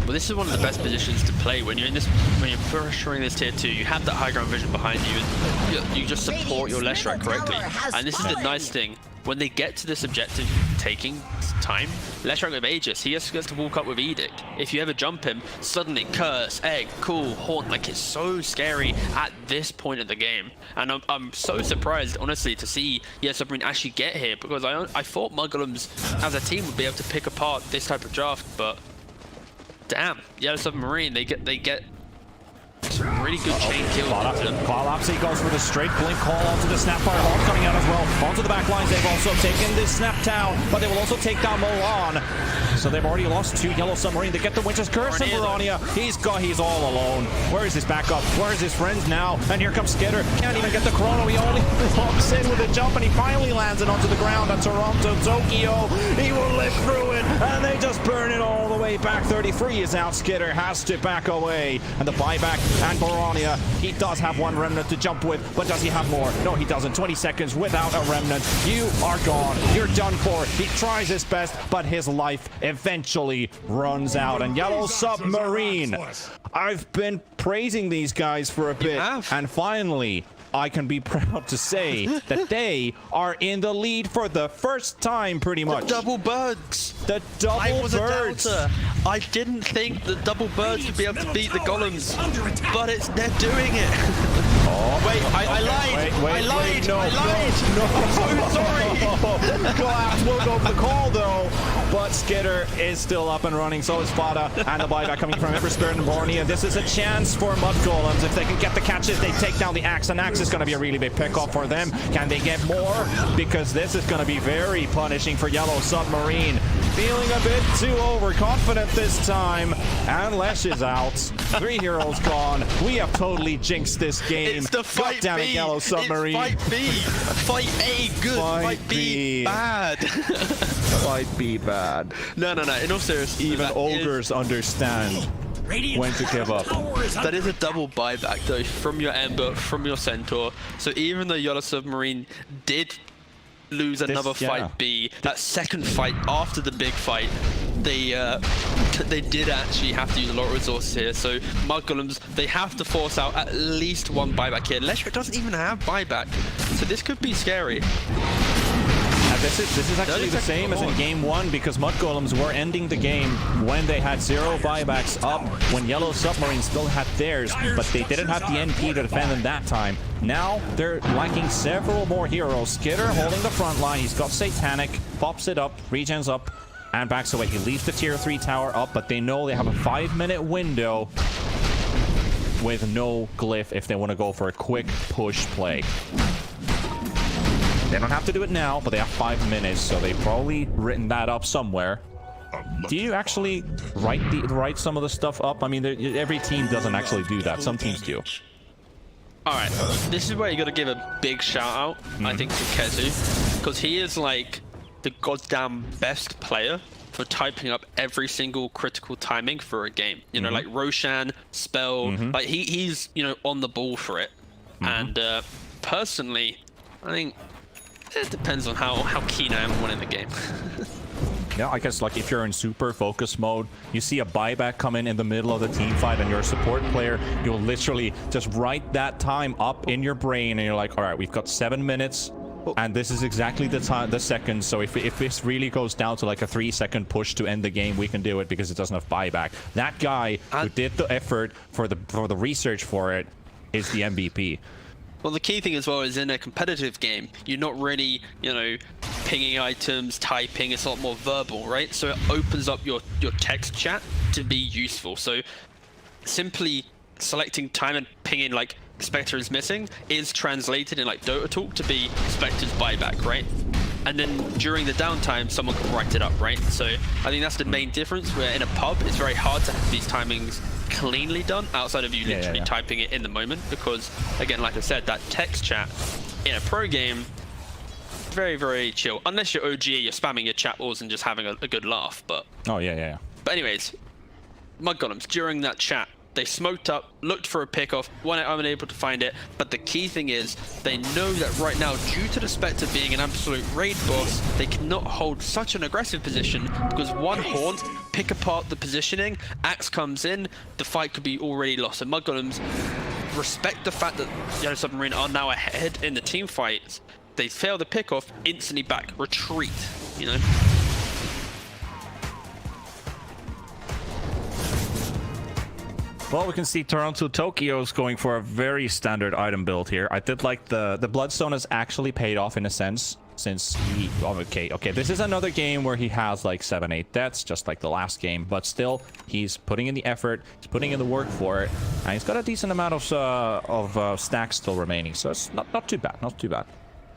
Well, this is one of the best positions to play when you're in this, when you're pressuring this tier 2. You have that high ground vision behind you, and you just support your Leshrac correctly. And this is the nice thing. When they get to this objective taking time, Leshrac with Aegis, he has to walk up with Edict. If you ever jump him, suddenly Curse, Egg, Cool, Haunt, like it's so scary at this point of the game. And I'm so surprised, honestly, to see Submarine actually get here, because I thought mudgolems as a team would be able to pick apart this type of draft, but damn, Yellow Submarine, they get some really good chain kills into them. Collapse, he goes for the straight blink call onto the Snapfire Hawk coming out as well. Onto the back lines, they've also taken this Snap Town, but they will also take down Milan. So they've already lost to Yellow Submarine. They get the Winter's Curse and Verania. He's all alone. Where is his backup? Where is his friends now? And here comes Skitter. Can't even get the chrono. He only locks in with a jump, and he finally lands it onto the ground on Toronto. Tokyo, he will live through it, and they just burn it all the way back. 33 is out. Skitter has to back away, and the buyback and Verania, he does have one remnant to jump with, but does he have more? No, he doesn't. 20 seconds without a remnant. You are gone. You're done for. He tries his best, but his life eventually runs out. And Yellow Submarine, I've been praising these guys for a bit, and finally I can be proud to say that they are in the lead for the first time, pretty much. The double birds. The double I was birds. a doubter. I didn't think the double birds would be able to beat the golems, but they're doing it. Oh, wait, I lied. I lied. No, I lied. No. I'm so sorry. Collapse will go for the call, though. But Skitter is still up and running. So is Fada. And the buyback coming from Everspirit and Bornea. This is a chance for mudgolems. If they can get the catches, they take down the Axe. And Axe is going to be a really big pickup for them. Can they get more? Because this is going to be very punishing for Yellow Submarine. Feeling a bit too overconfident this time. And Lesh is out. 3 heroes gone. We have totally jinxed this game. It's the fight God damn it, B. Yellow Submarine. It's fight B. Fight A, good. Fight B, bad. Fight B, bad. No. In all seriousness, even ogres understand when to give up. That is a double buyback, though, from your Ember, from your Centaur. So even though Yellow Submarine did lose another fight B, that second fight after the big fight, they did actually have to use a lot of resources here. So mudgolems, they have to force out at least one buyback here. Leshrac doesn't even have buyback, so this could be scary. This is actually the same as in game 1, because mudgolems were ending the game when they had 0 buybacks up, when Yellow Submarine still had theirs, but they didn't have the NP to defend them that time. Now they're lacking several more heroes. Skitter holding the front line. He's got Satanic, pops it up, regens up, and backs away. He leaves the tier 3 tower up, but they know they have a 5-minute window with no glyph if they want to go for a quick push play. They don't have to do it now, but they have 5 minutes, so they've probably written that up somewhere. Do you actually write some of the stuff up? I mean, every team doesn't actually do that. Some teams do. Alright, this is where you got to give a big shout out, I think, to Kezu, because he is like the goddamn best player for typing up every single critical timing for a game. You know, like Roshan, Spell, like he's, you know, on the ball for it. And personally, I think it depends on how keen I am on winning the game. Yeah, I guess like if you're in super focus mode, you see a buyback come in the middle of the team fight and you're a support player, you'll literally just write that time up in your brain and you're like, all right, we've got 7 minutes and this is exactly the time, the second. So if this really goes down to like a 3-second push to end the game, we can do it because it doesn't have buyback. That guy who did the effort for the research for it is the MVP. Well, the key thing as well is in a competitive game, you're not really, you know, pinging items, typing, it's a lot more verbal, right? So it opens up your text chat to be useful. So simply selecting time and pinging like Spectre is missing is translated in like Dota talk to be Spectre's buyback, right? And then during the downtime, someone can write it up, right? So I think that's the main difference, where in a pub, it's very hard to have these timings cleanly done outside of you literally typing it in the moment, because again, like I said, that text chat in a pro game very, very chill. Unless you're OG, you're spamming your chat walls and just having a good laugh. But Oh, yeah. But anyways, mudgolems, during that chat, they smoked up, looked for a pickoff, weren't unable to find it. But the key thing is, they know that right now, due to the Spectre being an absolute raid boss, they cannot hold such an aggressive position because one Haunt, pick apart the positioning, Axe comes in, the fight could be already lost. And mudgolems respect the fact that Yellow Submarine are now ahead in the team fights. They fail the pickoff, instantly back, retreat, you know? Well, we can see Toronto Tokyo's going for a very standard item build here. I did like the Bloodstone has actually paid off in a sense, since he... Okay, this is another game where he has like 7-8 deaths, just like the last game, but still, he's putting in the effort, he's putting in the work for it, and he's got a decent amount of stacks still remaining, so it's not too bad, not too bad.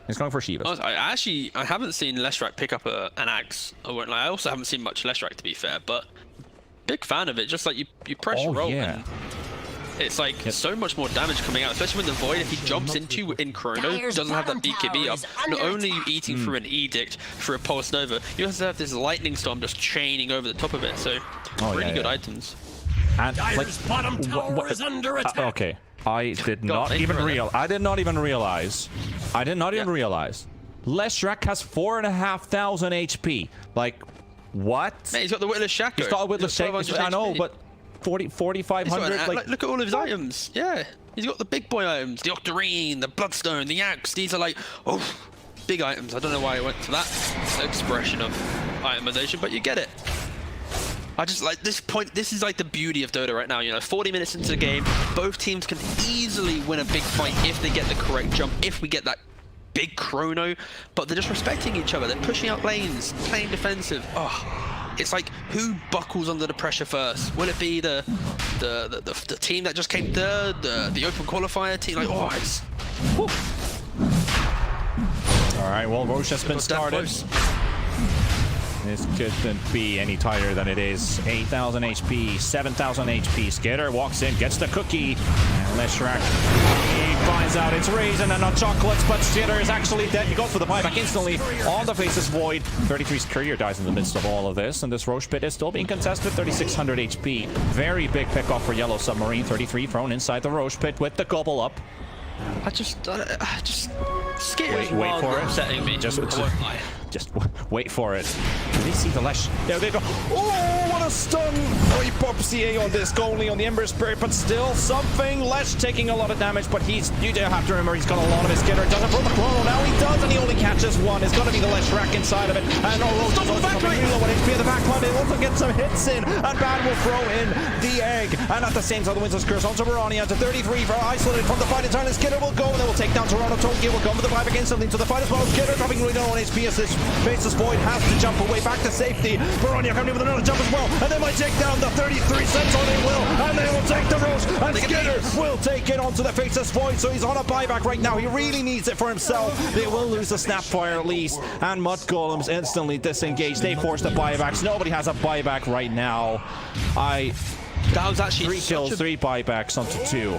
He's going for Shiva. I haven't seen Leshrac pick up an axe. I won't lie. I also haven't seen much Leshrac, to be fair, but big fan of it. Just like you press roll, and it's like so much more damage coming out, especially when the Void, if he jumps into you in Chrono, doesn't have that BKB up. Not only are you eating through an Edict, through a Pulse Nova, you also have this Lightning Storm just chaining over the top of it. So really good items. And Dire's bottom tower is under attack. Okay, I did not even realize. Leshrac has 4,500 HP. Like, what? Man, he's got the Witless Shaco. He's got a Witless Shaco. I know, but 4,500. Like, look at all of his items. Yeah, he's got the big boy items, the Octarine, the Bloodstone, the Axe. These are like, big items. I don't know why I went to that expression of itemization, but you get it. I just like this point. This is like the beauty of Dota right now. You know, 40 minutes into the game, both teams can easily win a big fight if they get the correct jump, if we get that big chrono, but they're just respecting each other. They're pushing out lanes, playing defensive. It's like, who buckles under the pressure first? Will it be the team that just came third, the open qualifier team? Like, it's... Whew. All right, well, Roche has been started. This couldn't be any tighter than it is. 8,000 HP, 7,000 HP. Skitter walks in, gets the cookie. And Leshrac, he finds out it's raisin and not chocolates, but Skitter is actually dead. He goes for the buyback instantly on the Faceless Void. 33's career dies in the midst of all of this, and this Roche pit is still being contested. 3,600 HP. Very big pickoff for Yellow Submarine. 33 thrown inside the Roche pit with the gobble up. I just Skitter's wait for it. Upsetting me. Just wait for it. Do they see the Lesh? There they go. Oh, what a stun! Oh, he pops CA on this, only on the Ember Spirit, but still something. Lesh taking a lot of damage, but you do have to remember he's got a lot of his Skitter. Doesn't throw the chrono. Now he does, and he only catches one. It's got to be the Leshrac inside of it. And Roche is also coming real low on HP in the backline. They also get some hits in, and Bad will throw in the egg. And at the same time, the Winter's Curse onto Barani, onto 33 for isolated from the fight entirely. Skitter will go, and they will take down Toronto. Tokyo will come with the buyback instantly into the fight as well. Skitter dropping really low on HP as this Faceless Void has to jump away back to safety. Barani coming in with another jump as well, and they might take down the 33 cents, or they will, and they will take the Roche, and Skitter will take it onto the Faceless Void, so he's on a buyback right now. He really needs it for himself. They will lose the Snapfire at least, and Mudgolems instantly disengage. They force the buybacks. Nobody has a buyback right now. That was actually 3 kills, 3 buybacks onto 2.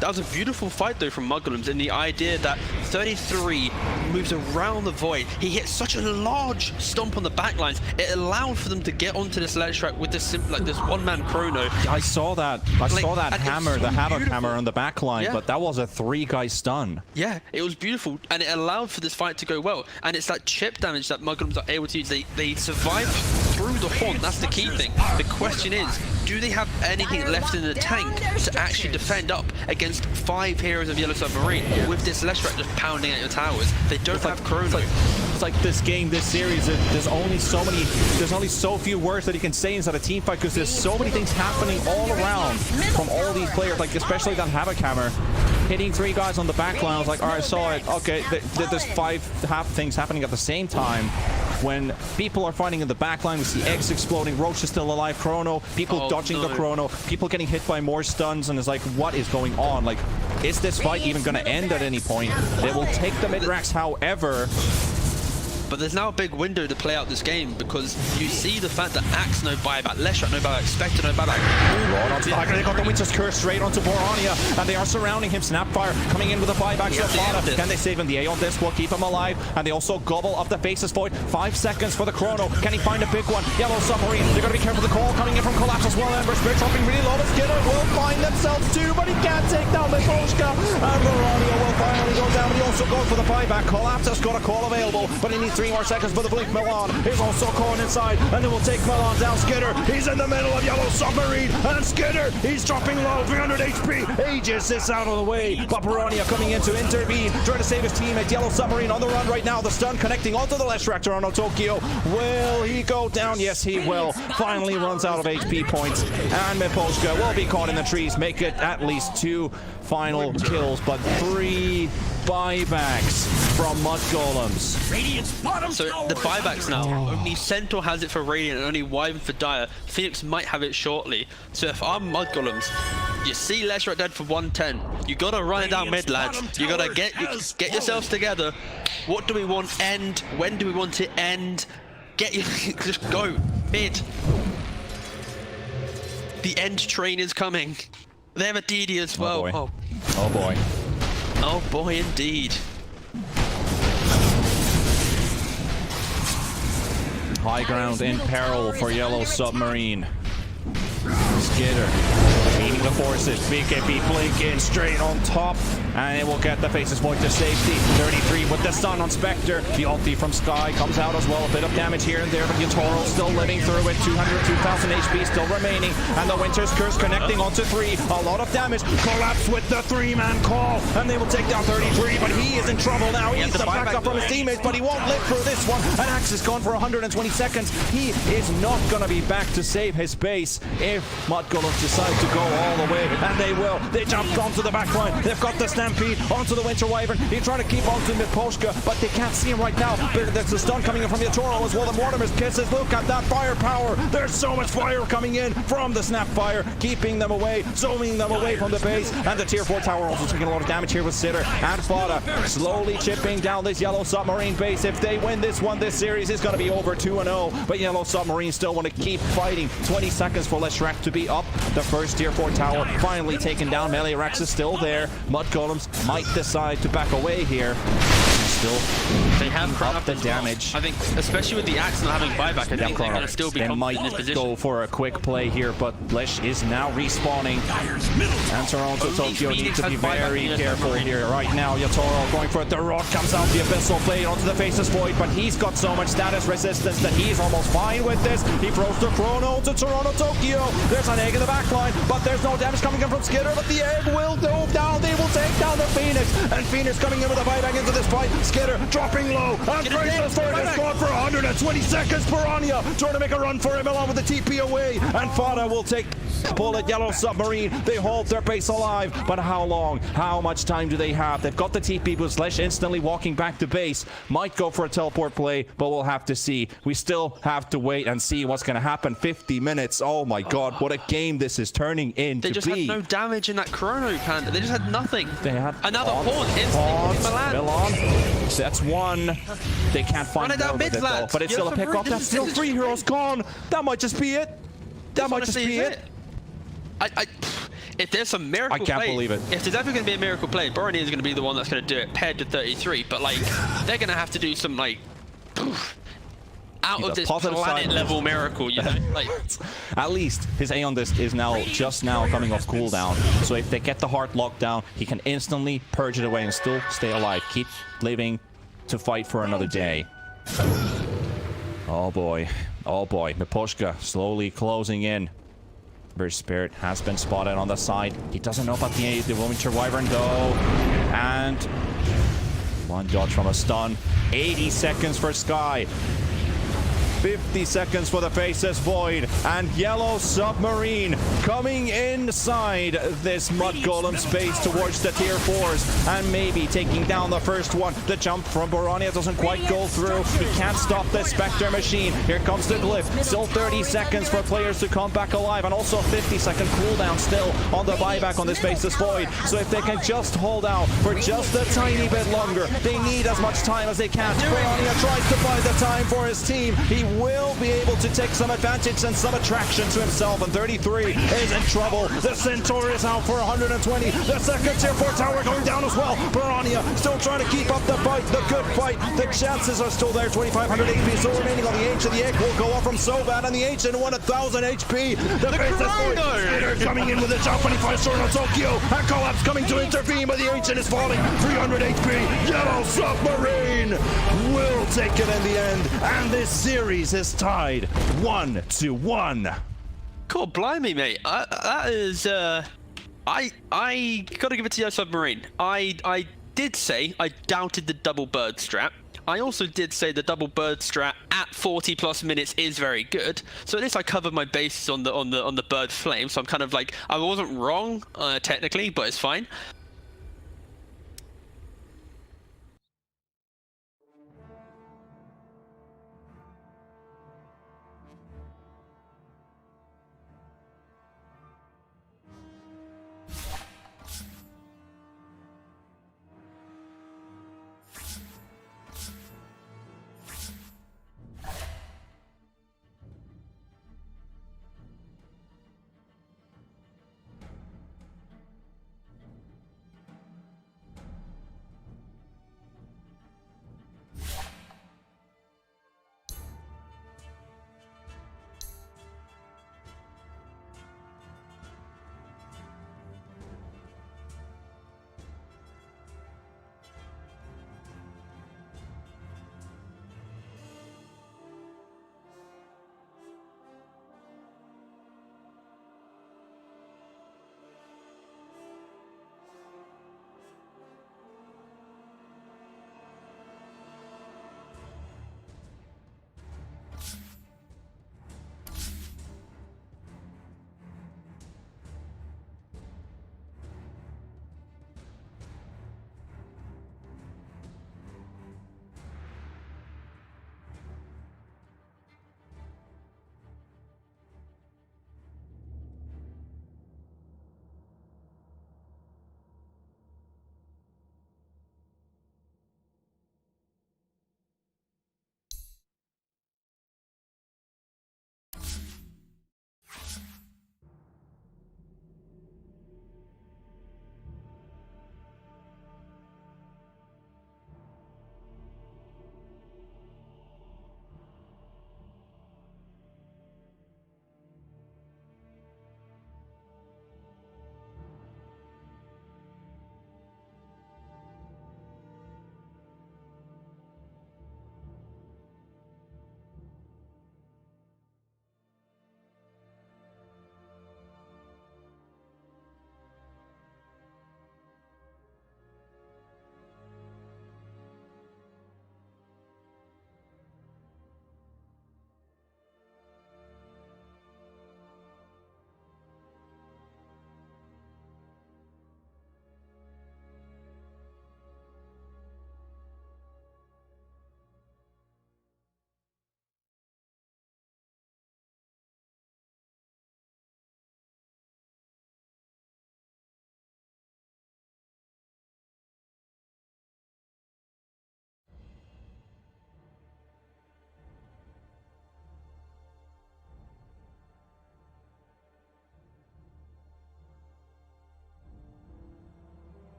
That was a beautiful fight, though, from mudgolems, and the idea that 33 moves around the Void. He hit such a large stomp on the backlines. It allowed for them to get onto this Leshrac with this this one-man chrono. I saw that. I saw that hammer, the Havoc hammer on the backline, but that was a 3-guy stun. Yeah, it was beautiful, and it allowed for this fight to go well. And it's that chip damage that mudgolems are able to use. They survive through the Haunt. That's the key thing. The question is, do they have anything left in the tank to actually defend up against 5 heroes of Yellow Submarine with this Leshrac just pounding at your towers? They don't have chrono. It's like this game, this series, there's only so few words that you can say inside a team fight, because there's so many things happening all around from all these players, like especially that Havoc hammer hitting 3 guys on the back line. I was like, alright, I saw it. Okay, there's 5 things happening at the same time. When people are fighting in the backline, we see eggs exploding, Roche is still alive, chrono, people dodging the chrono, people getting hit by more stuns, and it's like, what is going on? Like, is this fight even going to end at any point? They will take the mid-racks, however. But there's now a big window to play out this game because you see the fact that Axe no buyback, Leshrac no buyback, Spectre no buyback. Right onto the back, they got the Winter's Curse straight onto Borania, and they are surrounding him. Snapfire coming in with a buyback so far. Can they save him? The Aeon Disc will keep him alive, and they also gobble up the Faceless Void. 5 seconds for the chrono. Can he find a big one? Yellow Submarine. They're going to be careful. The call coming in from Collapse as well. Ember Spirit dropping really low. The Skinner will find themselves too, but he can't take down Miposhka. And Borania will finally go down. He also goes for the buyback. Collapse has got a call available, but he needs 3 more seconds for the blink. Milan is also caught inside, and then we'll take Milan down. Skinner, he's in the middle of Yellow Submarine, and Skinner, he's dropping low, 300 HP. Aegis is out of the way, but Borania coming in to intervene, trying to save his teammate. Yellow Submarine on the run right now. The stun connecting onto the Leshrac. Toronto Tokyo. Will he go down? Yes, he will. Finally runs out of HP points, and Miposhka will be caught in the trees. Make it at least 2 final kills, but 3 buybacks from mudgolems. So the buybacks now, only Centaur has it for Radiant and only Wyvern for Dire. Phoenix might have it shortly. So if I'm mudgolems, you see Leshrac dead for 110. You gotta run it down mid, lads. You gotta get yourselves together. What do we want end? When do we want it end? Just go mid. The end train is coming. They have a DD as well. Oh boy. Oh boy. Oh boy, indeed. High ground in peril for Yellow Submarine. Skitter meeting the forces. BKB blink in straight on top, and it will get the Faceless Void to safety. 33 with the stun on Spectre. The ulti from Sky comes out as well. A bit of damage here and there, but Yatoro still living through it. 2,000 HP still remaining, and the Winter's Curse connecting onto 3. A lot of damage. Collapse with the 3-man call, and they will take down 33, but he is in trouble now. He needs to back up from his teammates, but he won't live through this one. And Axe is gone for 120 seconds. He is not going to be back to save his base if mudgolems decide to go all the way, and they will. They jumped onto the back line. They've got the Stampede onto the Winter Wyvern. He's trying to keep on to Miposhka, but they can't see him right now. But there's a stun coming in from Yatoro as well. The Mortimer's kisses. Look at that firepower. There's so much fire coming in from the Snapfire, keeping them away, zooming them away from the base. And the tier 4 tower also taking a lot of damage here with Sitter and Fada slowly chipping down this Yellow Submarine base. If they win this one, this series is going to be over 2-0. But Yellow Submarine still want to keep fighting. 20 seconds for Leshrac to be up. The first tier 4 tower finally taken down. Melee Rex is still there. Mudgolems might decide to back away here. Still, they have up the damage. I think, especially with the Axe not having buyback, I think they're going to still be confident in this position. Go for a quick play here, but Lesh is now respawning. And Toronto Tokyo need to be very careful here. Right now, Yatoro going for it. The Rock comes out, the Abyssal Blade onto the Faceless Void, but he's got so much status resistance that he's almost fine with this. He throws the Chrono to Toronto Tokyo. There's an egg in the backline, but there's no damage coming in from Skinner, but the egg will go down. They will take down the Phoenix, and Phoenix coming in with a buyback into this fight. Skinner dropping low, and Faceless Void is gone for 120 seconds. Piranha trying to make a run for him along with the TP away, and Fada will take bullet. Yellow Submarine, they hold their base alive, but how long? How much time do they have? They've got the TP, but Slash instantly walking back to base. Might go for a teleport play, but we'll have to see. We still have to wait and see what's going to happen. 50 minutes. Oh my god, what a game this is turning into. They just had no damage in that Chrono Panda. They just had nothing. They had another Horn instantly. Milan. That's one. They can't find more with it though, but it's still a pick off. That's still 3 heroes gone. That might just be it. That might just be it. If there's some miracle play, I can't believe it. If there's ever going to be a miracle play, Borony is going to be the one that's going to do it paired to 33. But like, they're going to have to do some like out of this planet level miracle, you know? Like, at least his Aeon Disc is now just now coming off cooldown. So if they get the heart locked down, he can instantly purge it away and still stay alive. Keep living to fight for another day. Oh boy. Oh boy. Miposhka slowly closing in. Burst Spirit has been spotted on the side. He doesn't know about the Winter Wyvern though. And one dodge from a stun. 80 seconds for Sky. 50 seconds for the Faceless Void, and Yellow Submarine coming inside this Mudgolem space towards the tier 4s, and maybe taking down the first one. The jump from Borania doesn't quite go through. He can't stop the Spectre machine. Here comes the Glyph. Still 30 seconds for players to come back alive, and also 50-second cooldown still on the buyback on this Faceless Void. So if they can just hold out for just a tiny bit longer, they need as much time as they can. Borania tries to buy the time for his team. He will be able to take some advantage and some attraction to himself, and 33 is in trouble. The Centaur is out for 120. The second tier 4 tower going down as well. Piranha still trying to keep up the fight, the good fight. The chances are still there. 2,500 HP still remaining on the Ancient. The egg will go off from Sobat, and the Ancient 1,000 HP. The Spitter coming in with a top 25 sword on Tokyo, and Collapse coming to intervene, but the Ancient is falling. 300 HP. Yellow Submarine will take it in the end, and this series is tied 1-1. Cool, blimey, mate. That is, I gotta give it to Yellow Submarine. I did say I doubted the double bird strat. I also did say the double bird strat at 40+ minutes is very good. So at least I covered my bases on the bird flame. So I'm kind of like, I wasn't wrong technically, but it's fine.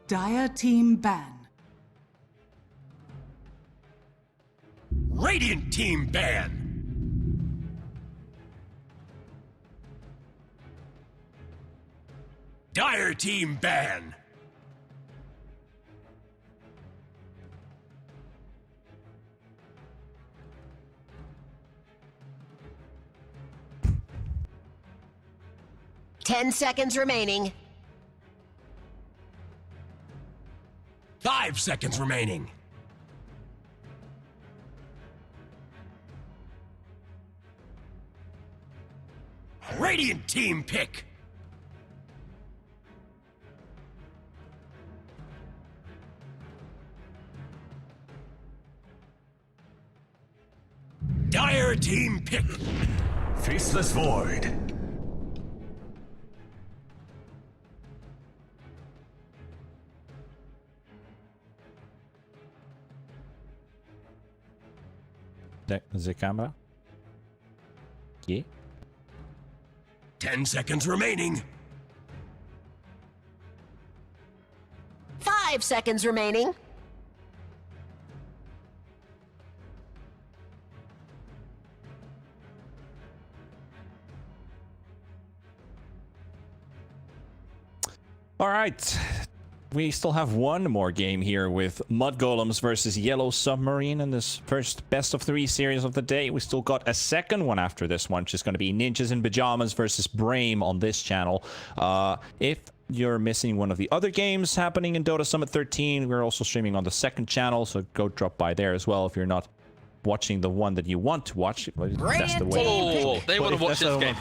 Dire team ban. Radiant team ban. Dire team ban. Ten seconds remaining. 5 seconds remaining. Radiant team pick. Dire team pick. Faceless Void. The camera. Yeah. 10 seconds remaining. 5 seconds remaining. All right. We still have one more game here with Mudgolems versus Yellow Submarine in this first best of 3 series of the day. We still got a second one after this one, which is going to be Ninjas in Pajamas versus Brame on this channel. If you're missing one of the other games happening in Dota Summit 13, we're also streaming on the second channel, so go drop by there as well if you're not watching the one that you want to watch. That's the way. Oh, they want to watch this game.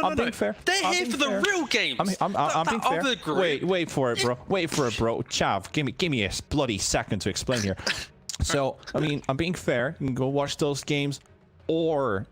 I'm being fair. They're here for the real games. I'm being fair. Other group. Wait for it, bro. Wait for it, bro. Chav, give me a bloody second to explain here. So, I mean, I'm being fair. You can go watch those games, or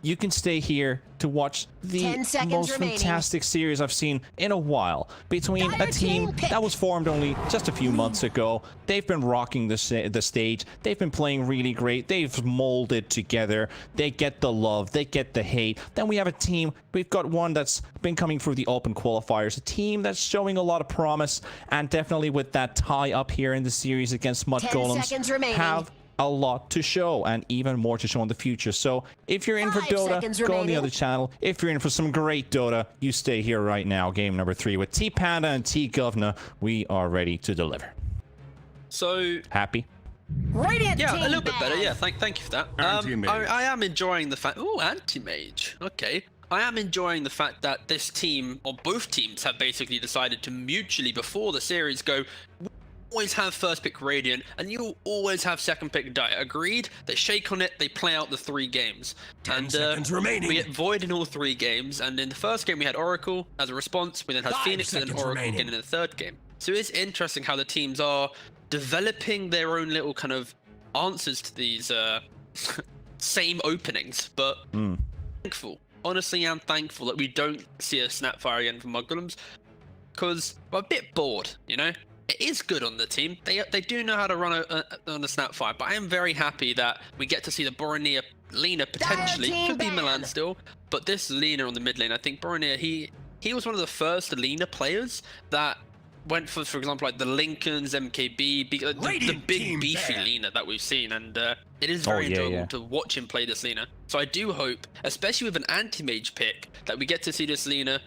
you can stay here to watch the most fantastic series I've seen in a while between a team that was formed only just a few months ago. They've been rocking the stage. They've been playing really great. They've molded together. They get the love. They get the hate. Then we have a team. We've got one that's been coming through the open qualifiers. A team that's showing a lot of promise, and definitely with that tie up here in the series against Mudgolems, have a lot to show and even more to show in the future. So if you're in for Dota, go on the other channel. If you're in for some great Dota, you stay here right now. Game number 3 with T Panda and T Governor. We are ready to deliver. So happy? Yeah, a little bit better. Yeah, thank you for that. I am enjoying the fact. Oh, anti-mage. Okay. I am enjoying the fact that this team, or both teams, have basically decided to mutually, before the series, go, always have first pick Radiant, and you'll always have second pick Dire. Agreed? They shake on it, they play out the 3 games. 10 seconds remaining. We get Void in all 3 games, and in the first game we had Oracle as a response, we then had Phoenix and then Oracle again in the 3rd game. So it's interesting how the teams are developing their own little kind of answers to these same openings, but thankful. Honestly, I'm thankful that we don't see a Snapfire again from Mudgolems, because we're a bit bored, you know? It is good on the team. They do know how to run on a Snapfire, but I am very happy that we get to see the Boromir Lina potentially. Could be Milan still, but this Lina on the mid lane, I think Boromir, he was one of the first Lina players that went for example, like the Lincolns, MKB, the big beefy Lina that we've seen, and it is very enjoyable to watch him play this Lina. So I do hope, especially with an anti-mage pick, that we get to see this Lina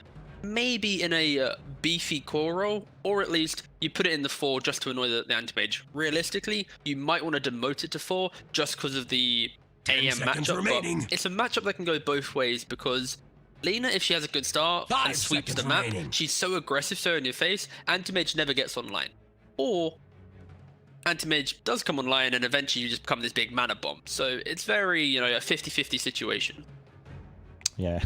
maybe in a beefy core role, or at least you put it in the 4 just to annoy the anti-mage. Realistically, you might want to demote it to 4 just because of the AM matchup, but it's a matchup that can go both ways, because Lina, if she has a good start and sweeps the map, she's so aggressive, so in your face, anti-mage never gets online. Or anti-mage does come online and eventually you just become this big mana bomb. So it's very, you know, a 50-50 situation. Yeah,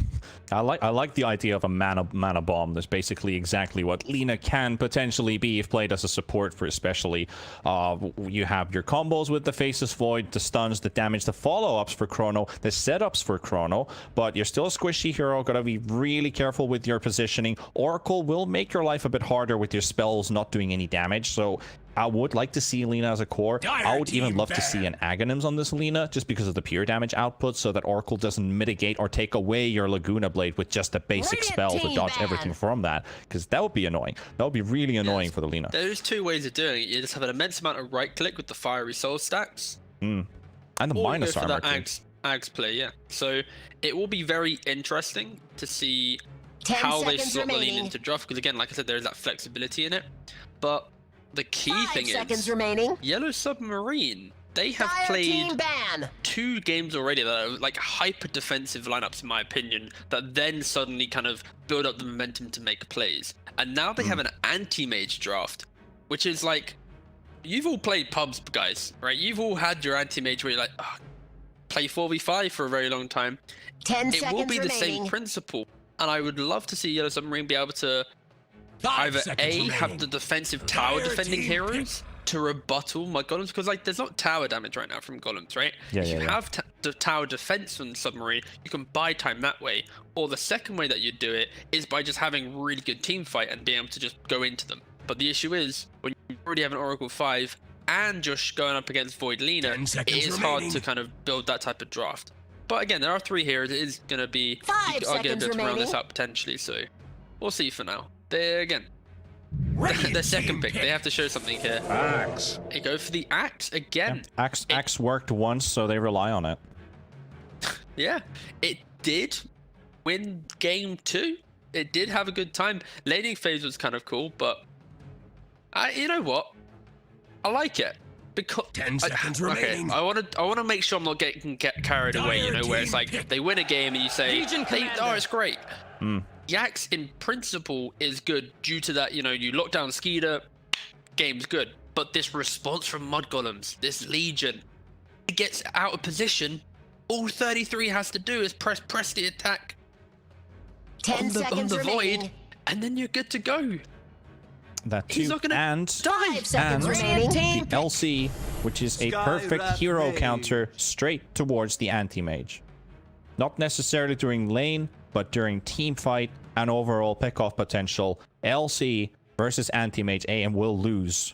I like the idea of a mana bomb. That's basically exactly what Lina can potentially be if played as a support, for especially. You have your combos with the Faceless Void, the stuns, the damage, the follow-ups for Chrono, the setups for Chrono, but you're still a squishy hero. Gotta be really careful with your positioning. Oracle will make your life a bit harder with your spells not doing any damage, so I would like to see Lina as a core. I would even love to see an Aghanims on this Lina, just because of the pure damage output, so that Oracle doesn't mitigate or take away your Laguna Blade with just a basic Radiant spell to team dodge ban. everything from that, because that would be annoying. That would be really annoying for the Lina. There's two ways of doing it. You just have an immense amount of right click with the fiery soul stacks. And the Or minus go for armor that too. Ags play, yeah. So it will be very interesting to see 10 how they seconds slot the lean remaining. into draft, because again, like I said, there is that flexibility in it. But the key 5 thing seconds is remaining. Yellow Submarine. They have Dire played team ban. 2 games already that are like hyper defensive lineups, in my opinion, that then suddenly kind of build up the momentum to make plays. And now they have an anti-mage draft, which is like, you've all played pubs, guys, right? You've all had your anti-mage where you're like, oh, play 4v5 for a very long time. 10 It seconds will be the remaining. same principle, and I would love to see Yellow Submarine be able to 5 either seconds A, remaining. have the defensive tower Dire defending team heroes to rebuttal my golems, because like there's not tower damage right now from golems, right? Yeah, if yeah, you yeah. have the tower defense on Submarine, you can buy time that way. Or the second way that you do it is by just having really good team fight and being able to just go into them. But the issue is, when you already have an Oracle 5 and just going up against Void Lina, 10 it seconds is hard remaining. to kind of build that type of draft. But again, there are 3 heroes. It is going to be, 5 you are going seconds to be able to round this remaining. out potentially. So we'll see for now. They again, Radiant their second team pick. They have to show something here. Axe. They go for the axe again. Axe worked once, so they rely on it. Yeah, it did win game 2. It did have a good time. Laning phase was kind of cool, but you know what? I like it because 10 seconds okay, remaining. I want to make sure I'm not getting carried away. You know, where it's like Dire team they win a game and you say, Legion oh, Commander. it's great. Yax in principle is good due to that. You know, you lock down Skeeter, game's good. But this response from Mudgolems, this Legion, it gets out of position. All 33 has to do is press the attack 10 on seconds the remaining. void, and then you're good to go. That He's too, not gonna and 5 seconds and remaining. the LC, which is a perfect hero counter straight towards the anti-mage. Not necessarily during lane, but during team fight and overall pick-off potential. LC versus anti-mage AM will lose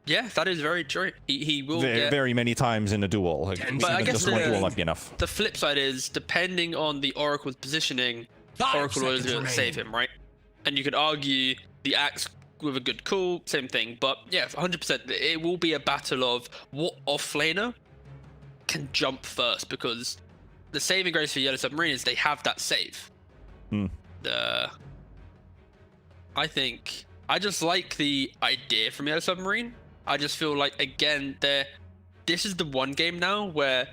Yeah, that is very true. He will get... very many times in a duel. Like, But I even guess just one the- duel might be enough. The flip side is, depending on the Oracle's positioning, 5 Oracle is seconds going to save remaining. him, right? And you could argue the axe with a good call, same thing. But yeah, 100%, it will be a battle of what offlaner can jump first, because the saving grace for Yellow Submarine is they have that save. I think I just like the idea from Yellow Submarine. I just feel like, again, this is the one game now where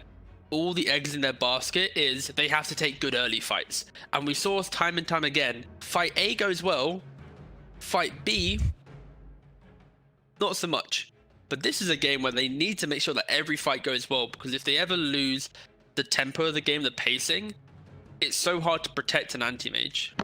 all the eggs in their basket is they have to take good early fights. And we saw time and time again, fight A goes well, fight B, not so much. But this is a game where they need to make sure that every fight goes well, because if they ever lose the tempo of the game, the pacing, it's so hard to protect an anti-mage.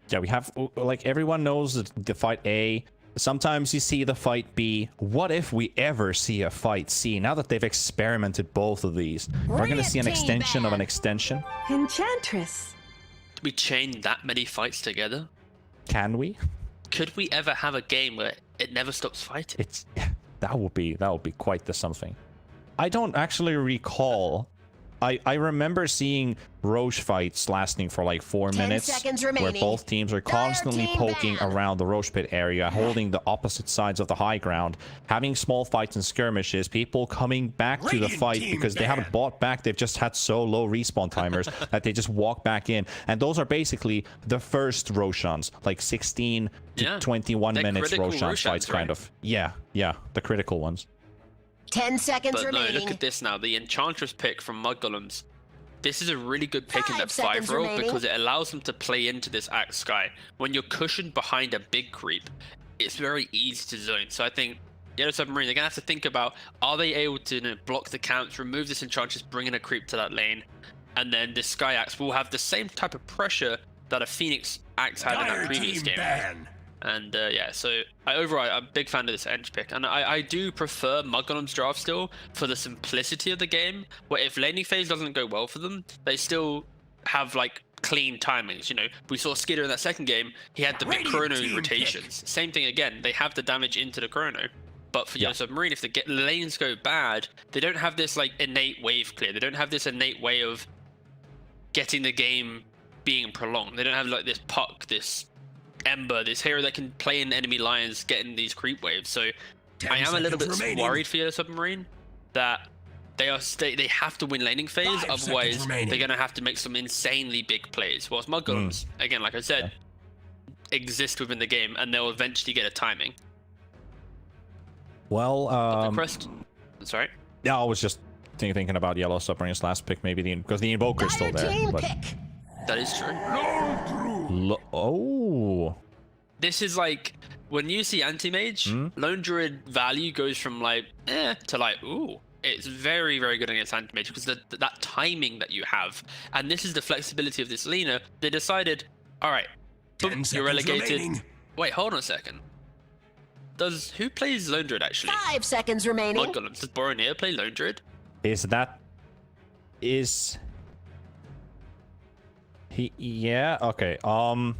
Yeah, we have, like, everyone knows that the fight A. Sometimes you see the fight B. What if we ever see a fight C? Now that they've experimented both of these, we're going to see an Radiant team extension of an ban. extension. Enchantress. Did we chain that many fights together? Can we? Could we ever have a game where it never stops fighting? It's that would be quite the something. I don't actually recall. I remember seeing Roche fights lasting for like 4 10 minutes, seconds where remaining. both teams are constantly team poking ban. around the Roche pit area, holding the opposite sides of the high ground, having small fights and skirmishes, people coming back to the Radiant fight team because they haven't ban. bought back. They've just had so low respawn timers that they just walk back in. And those are basically the first Roshans, like 16 to Yeah. 21 They're minutes critical Roshan Roshans, fights, kind right? of. Yeah, the critical ones. 10 seconds But no, remaining. look at this now. The Enchantress pick from Mudgolems. This is a really good pick in 5 their seconds 5 roll remaining. because it allows them to play into this Axe Sky. When you're cushioned behind a big creep, it's very easy to zone. So I think Yellow Submarine, they're going to have to think about, are they able to block the counts, remove this Enchantress, bring in a creep to that lane, and then this Sky Axe will have the same type of pressure that a Phoenix Axe had in Dire that previous team game. ban. And yeah, so overall, I'm a big fan of this Eng pick. And I do prefer Mudgolem's draft still for the simplicity of the game, where if laning phase doesn't go well for them, they still have like clean timings. You know, we saw Skidder in that second game. He had the big chrono rotations. Same thing again. They have the damage into the chrono. But for Yellow Submarine, if the lanes go bad, they don't have this like innate wave clear. They don't have this innate way of getting the game being prolonged. They don't have like this puck, this Ember, this hero that can play in enemy lines, getting these creep waves. So I am a little bit worried for Yellow Submarine that they have to win laning phase, otherwise they're gonna have to make some insanely big plays. Whilst mudgolems, again, like I said, exist within the game and they'll eventually get a timing. Well, Crest. Sorry. Yeah, I was just thinking about Yellow Submarine's last pick, maybe because the Invoker's still there. But... That is true. Oh. This is like when you see anti-mage, Lone Druid value goes from like to like ooh. It's very, very good against anti-mage because that timing that you have, and this is the flexibility of this laner. They decided, all right, boom, you're relegated. Remaining. Wait, hold on a second. Who plays Lone Druid actually? 5 seconds remaining. Mudgolems. Does Boromir play Lone Druid? He? Yeah. Okay. All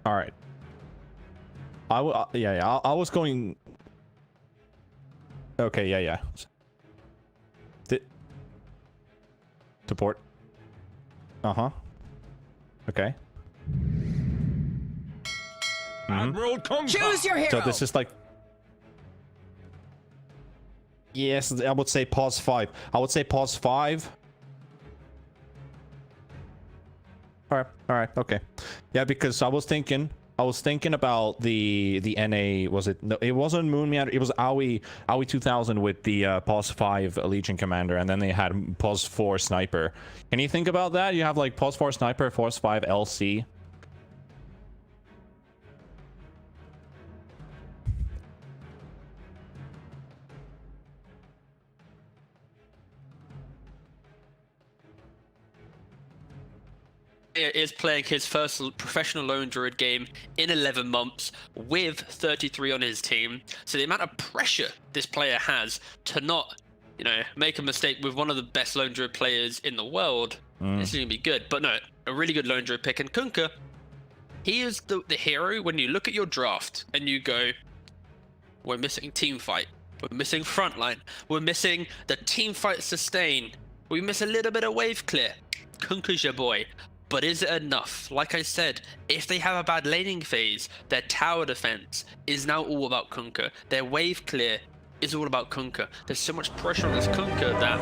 right. I was going. Okay. Yeah. Support. Okay. Choose your hero. So this is like. Yes, I would say pause 5. All right, okay. Yeah, because I was thinking about the NA. Was it? No, it wasn't Moon Meander. It was Aoi 2000 with the pause 5 Legion Commander, and then they had pause 4 Sniper. Can you think about that? You have like pause 4 Sniper, pause 5 LC. Is playing his first professional Lone Druid game in 11 months with 33 on his team. So the amount of pressure this player has to not, make a mistake with one of the best Lone Druid players in the world, this is going to be good. But no, a really good Lone Druid pick. And Kunkka, he is the hero when you look at your draft and you go, we're missing team fight. We're missing frontline. We're missing the team fight sustain. We miss a little bit of wave clear. Kunkka's your boy. But is it enough? Like I said, if they have a bad laning phase, their tower defense is now all about Kunkka. Their wave clear is all about Kunkka. There's so much pressure on this Kunkka that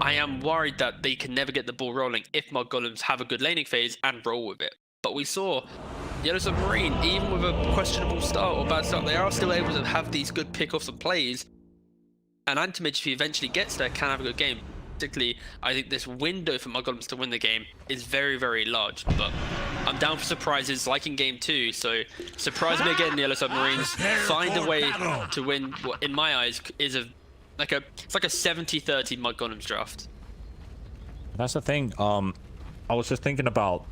I am worried that they can never get the ball rolling if mudgolems have a good laning phase and roll with it. But we saw Yellow Submarine, even with a questionable start or bad start, they are still able to have these good pickoffs and plays. And Antimage, if he eventually gets there, can have a good game. Particularly, I think this window for mudgolems to win the game is very, very large. But I'm down for surprises, like in game 2. So surprise me again, Yellow Submarines. Find a way to win. What, in my eyes, is it's like a 70-30 mudgolems draft. That's the thing. I was just thinking about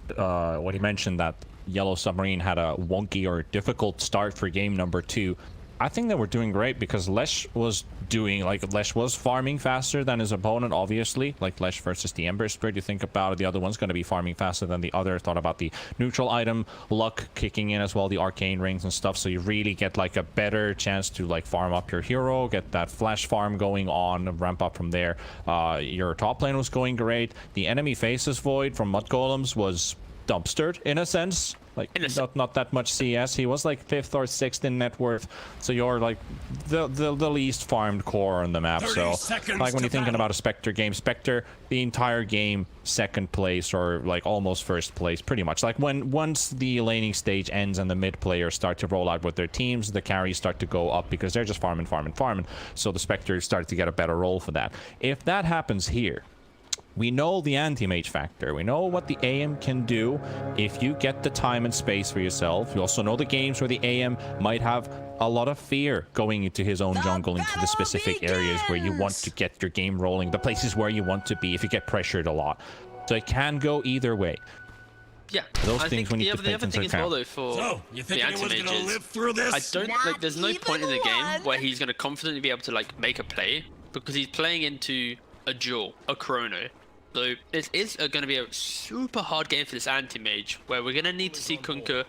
when he mentioned that Yellow Submarine had a wonky or difficult start for game number 2. I think they were doing great because Lesh was farming faster than his opponent, obviously. Like Lesh versus the Ember Spirit, you think about it, the other one's going to be farming faster than the other. Thought about the neutral item, luck kicking in as well, the arcane rings and stuff, so you really get like a better chance to like farm up your hero, get that flash farm going on, ramp up from there. Your top lane was going great. The enemy faces void from mudgolems was dumpstered in a sense. Like not that much CS. He was like 5th or 6th in net worth, so you're like the least farmed core on the map. So like when you're thinking about a Spectre game, Spectre the entire game 2nd place or like almost 1st place, pretty much. Like once the laning stage ends and the mid players start to roll out with their teams, the carries start to go up because they're just farming. So the Spectre started to get a better role for that. If that happens here, we know the anti-mage factor. We know what the AM can do if you get the time and space for yourself. You also know the games where the AM might have a lot of fear going into his own jungle, into the specific areas where you want to get your game rolling, the places where you want to be if you get pressured a lot. So it can go either way. Yeah, Those I things think we need the to take other into thing as well, account. though, for So, you the think anyone's gonna anti-mages, live through this? I don't like. Not There's no point in the even game one. where he's gonna confidently be able to like make a play because he's playing into a duel, a chrono. So this is going to be a super hard game for this anti-mage, where we're going to need to see Kunkka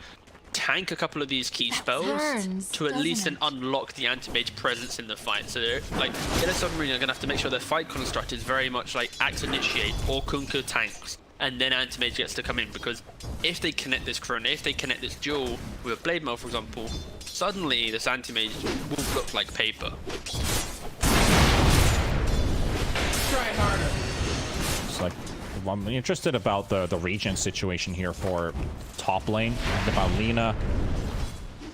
tank a couple of these key spells turns, to at least then doesn't unlock the anti-mage presence in the fight. So like in a submarine, are going to have to make sure their fight construct is very much like axe initiate or Kunkka tanks, and then anti-mage gets to come in, because if they connect this chrono, if they connect this duel with a blade mail, for example, suddenly this anti-mage will look like paper. Try harder. It's like, I'm interested about the regen situation here for top lane, and about Lina.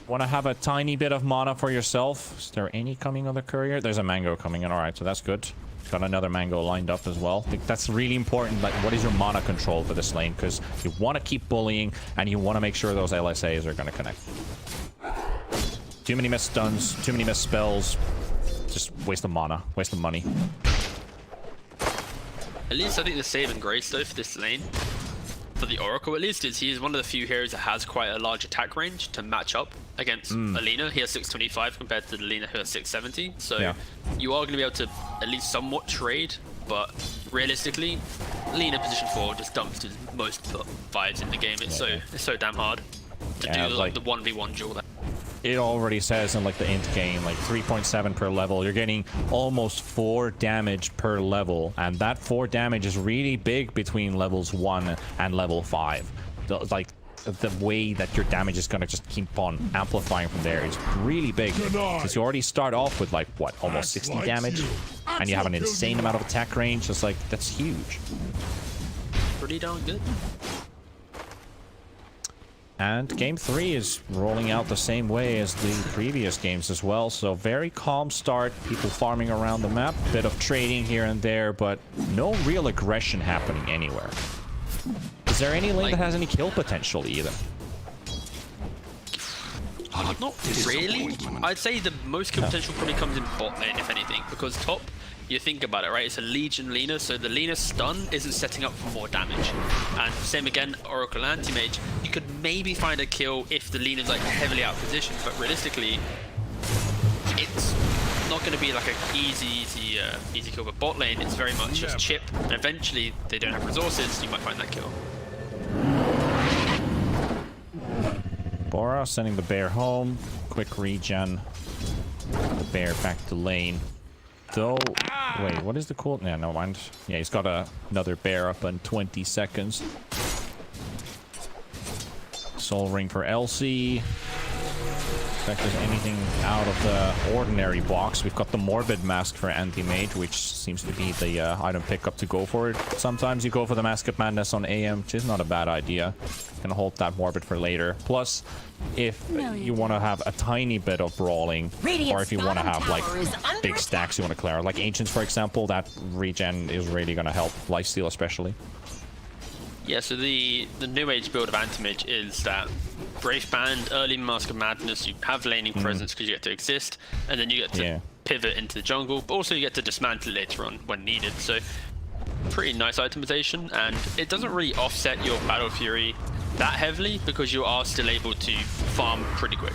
Want to have a tiny bit of mana for yourself? Is there any coming on the courier? There's a mango coming in. All right, so that's good. Got another mango lined up as well. I think that's really important. Like, what is your mana control for this lane? Because you want to keep bullying, and you want to make sure those LSAs are going to connect. Too many missed stuns, too many missed spells. Just waste of mana, waste of money. At least I think the saving grace though for this lane, for the Oracle at least, is he is one of the few heroes that has quite a large attack range to match up against Alina. He has 625 compared to the Alina who has 670. So Yeah. you are going to be able to at least somewhat trade, but realistically, Alina position 4 just dumps to most fights in the game. It's so damn hard to Yeah, do like- the 1v1 duel. It already says in like the int game, like 3.7 per level. You're getting almost 4 damage per level, and that 4 damage is really big between levels 1 and level 5. Like the way that your damage is gonna just keep on amplifying from there is really big, because you already start off with like what, almost 60 damage, and you have an insane amount of attack range. It's like, that's huge. Pretty darn good. And game 3 is rolling out the same way as the previous games as well. So very calm start, people farming around the map, bit of trading here and there, but no real aggression happening anywhere. Is there any lane that has any kill potential either? Not really. I'd say the most kill potential probably comes in bot lane, if anything, because top, you think about it, right? It's a Legion Lina, so the Lina stun isn't setting up for more damage. And same again, Oracle Anti-Mage, you could maybe find a kill if the Lina's like heavily out positioned, but realistically, it's not going to be like an easy kill. But bot lane, it's very much just chip, and eventually they don't have resources, you might find that kill. Bora sending the bear home. Quick regen. The bear back to lane. Though, wait, what is the cool? Yeah, no mind. Yeah, he's got another bear up in 20 seconds. Soul ring for Elsie. If there's anything out of the ordinary box, we've got the Morbid Mask for Anti-Mage, which seems to be the item pickup to go for it. Sometimes you go for the Mask of Madness on AM, which is not a bad idea. Gonna hold that Morbid for later. Plus, if you want to have a tiny bit of brawling, or if you want to have like big stacks you want to clear, like Ancients for example, that regen is really gonna help. Lifesteal especially. Yeah, so the new age build of Anti-Mage is that Brave Band, early Mask of Madness, you have laning presence because you get to exist, and then you get to pivot into the jungle, but also you get to dismantle later on when needed. So pretty nice itemization, and it doesn't really offset your Battle Fury that heavily because you are still able to farm pretty quick.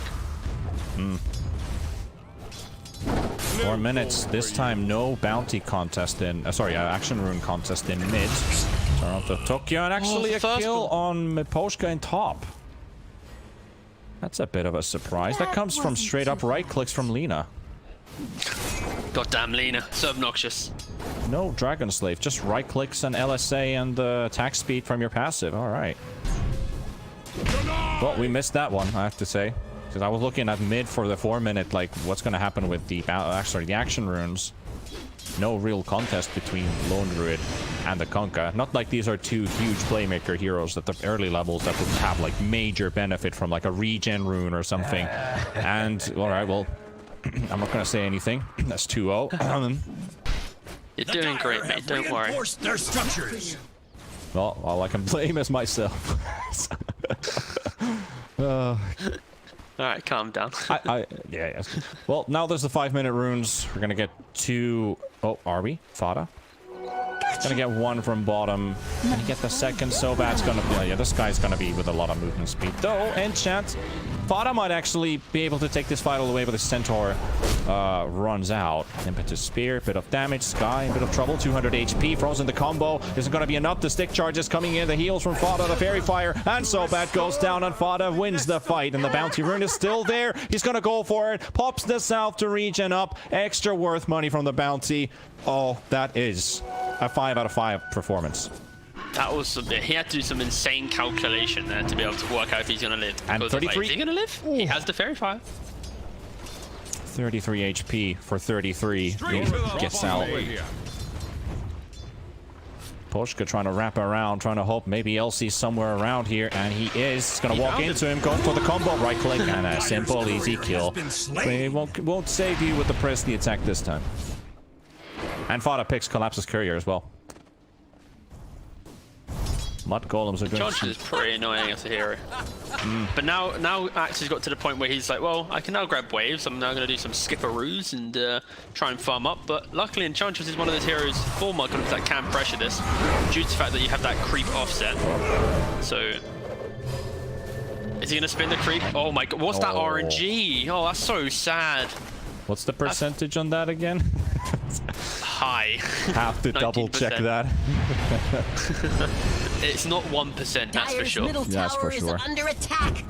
4 minutes. This time, no bounty contest in. Action rune contest in mid. Toronto Tokyo, and actually a kill on Miposhka in top. That's a bit of a surprise. That comes from straight up right clicks from Lina. Goddamn Lina, so obnoxious. No Dragon Slave, just right clicks and LSA and attack speed from your passive. All right. Well, we missed that one, I have to say. Because I was looking at mid for the 4 minute, like, what's going to happen with the action runes. No real contest between Lone Druid and the Kunkka. Not like these are two huge playmaker heroes at the early levels that would have, like, major benefit from, like, a regen rune or something. And, alright, well, I'm not going to say anything. That's 2-0. You're doing great, mate, don't worry. Their structures. Well, all I can blame is myself. Alright, calm down. Yeah. Well, now there's the 5 minute runes. We're gonna get to... Oh, are we? Fada? Gonna get one from bottom. Gonna get the second. So bad's gonna be... yeah, this guy's gonna be with a lot of movement speed. Though, enchant. Fada might actually be able to take this fight all the way, but the Centaur runs out. Impetus Spear, bit of damage. Sky, a bit of trouble. 200 HP. Frozen the combo. Isn't gonna be enough. The stick charges coming in. The heals from Fada. The Fairy Fire. And so bad goes down, and Fada wins the fight. And the Bounty Rune is still there. He's gonna go for it. Pops the South to regen up. Extra worth money from the Bounty. Oh, that is a 5 out of 5 performance. That was he had to do some insane calculation there to be able to work out if he's gonna live. And 33. Like, is he gonna live? Ooh. He has the Fairy Fire. 33 HP for 33. Gets out. Poshka trying to wrap around, trying to hope maybe LC's somewhere around here, and he is. He's gonna walk into him, going for the combo, right click, and a simple, easy kill. But he won't save you with the press the attack this time. And Fada picks Collapse's Courier as well. Mudgolems are going to... is pretty annoying as a hero. But now Axe has got to the point where he's like, well, I can now grab waves. I'm now going to do some skipperoos and try and farm up. But luckily, Enchantress is one of those heroes for Mudgolems that can pressure this due to the fact that you have that creep offset. So... is he going to spin the creep? Oh my god, what's that RNG? Oh, that's so sad. What's the percentage on that again? High. Have to double check that. It's not 1%, that's for sure. Middle tower is under attack.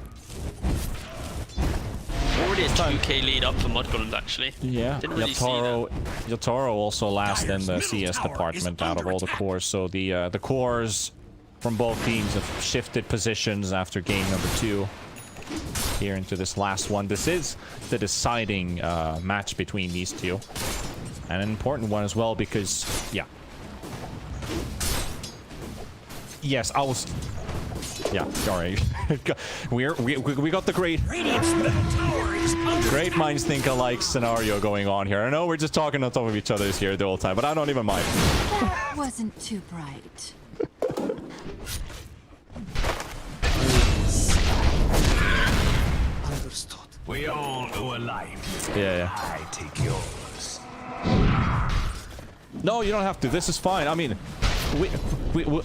Already a 2k lead up for Mudgolems, actually. Yeah. Didn't really see that. Yotaro also last in the CS department out of all the cores. So the cores from both teams have shifted positions after game number 2. Here into this last one. This is the deciding match between these two. And an important one as well because, yeah. Yes, I was... yeah, sorry. we got the great minds think alike scenario going on here. I know we're just talking on top of each other's here the whole time, but I don't even mind. That wasn't too bright. Understood. We all owe a life. Yeah. I take yours. No, you don't have to. This is fine. I mean,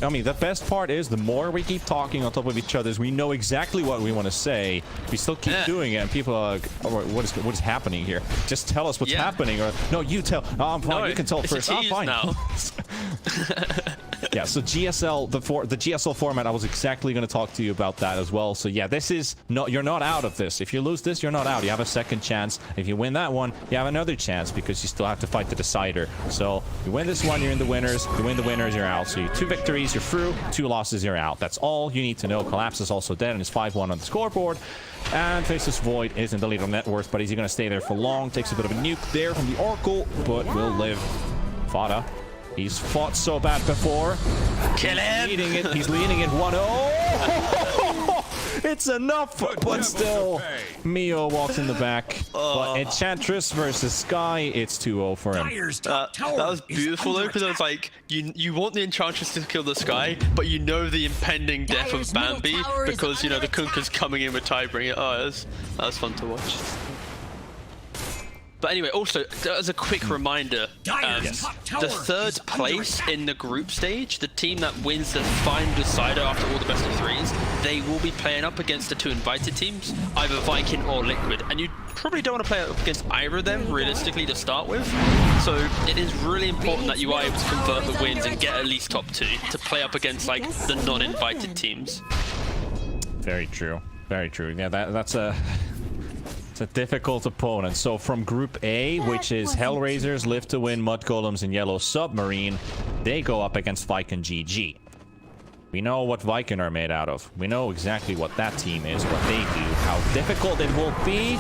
I mean, the best part is the more we keep talking on top of each other, we know exactly what we want to say. We still keep doing it, and people are like, oh, what is happening here? Just tell us what's happening, or no, you tell. Oh, I'm fine. No, you can tell first. I'm fine. Now. Yeah, so GSL, the GSL format, I was exactly going to talk to you about that as well. So yeah, this is you're not out of this. If you lose this, you're not out. You have a second chance. If you win that one, you have another chance because you still have to fight the decider. So you win this one, you're in the winners. You win the winners, you're out. So 2 victories, you're through. 2 losses, you're out. That's all you need to know. Collapse is also dead and is 5-1 on the scoreboard. And Faceless Void is in the lead on net worth, but is he going to stay there for long? Takes a bit of a nuke there from the Oracle, but will live. Fada. He's fought so bad before. Kill him! He's leading it 1-0. It's enough, but still, Mio walks in the back. But Enchantress versus Sky, it's 2-0 for him. That was beautiful though, because I was like, you want the Enchantress to kill the Sky, but you know the impending death of Bambi because you know the Kunkka's coming in with Tidebringer. Oh, that was fun to watch. But anyway, also, as a quick reminder, the 3rd place in the group stage, the team that wins the final decider after all the best of 3s, they will be playing up against the 2 invited teams, either Viking or Liquid. And you probably don't want to play up against either of them, realistically, to start with. So it is really important that you are able to convert the wins and get at least top 2 to play up against, like, the non-invited teams. Very true. Very true. Yeah, that's a... a difficult opponent. So from Group A, which is Hellraisers, Live to Win, Mudgolems, and Yellow Submarine, they go up against Viking GG. We know what Viking are made out of. We know exactly what that team is, what they do, how difficult it will be.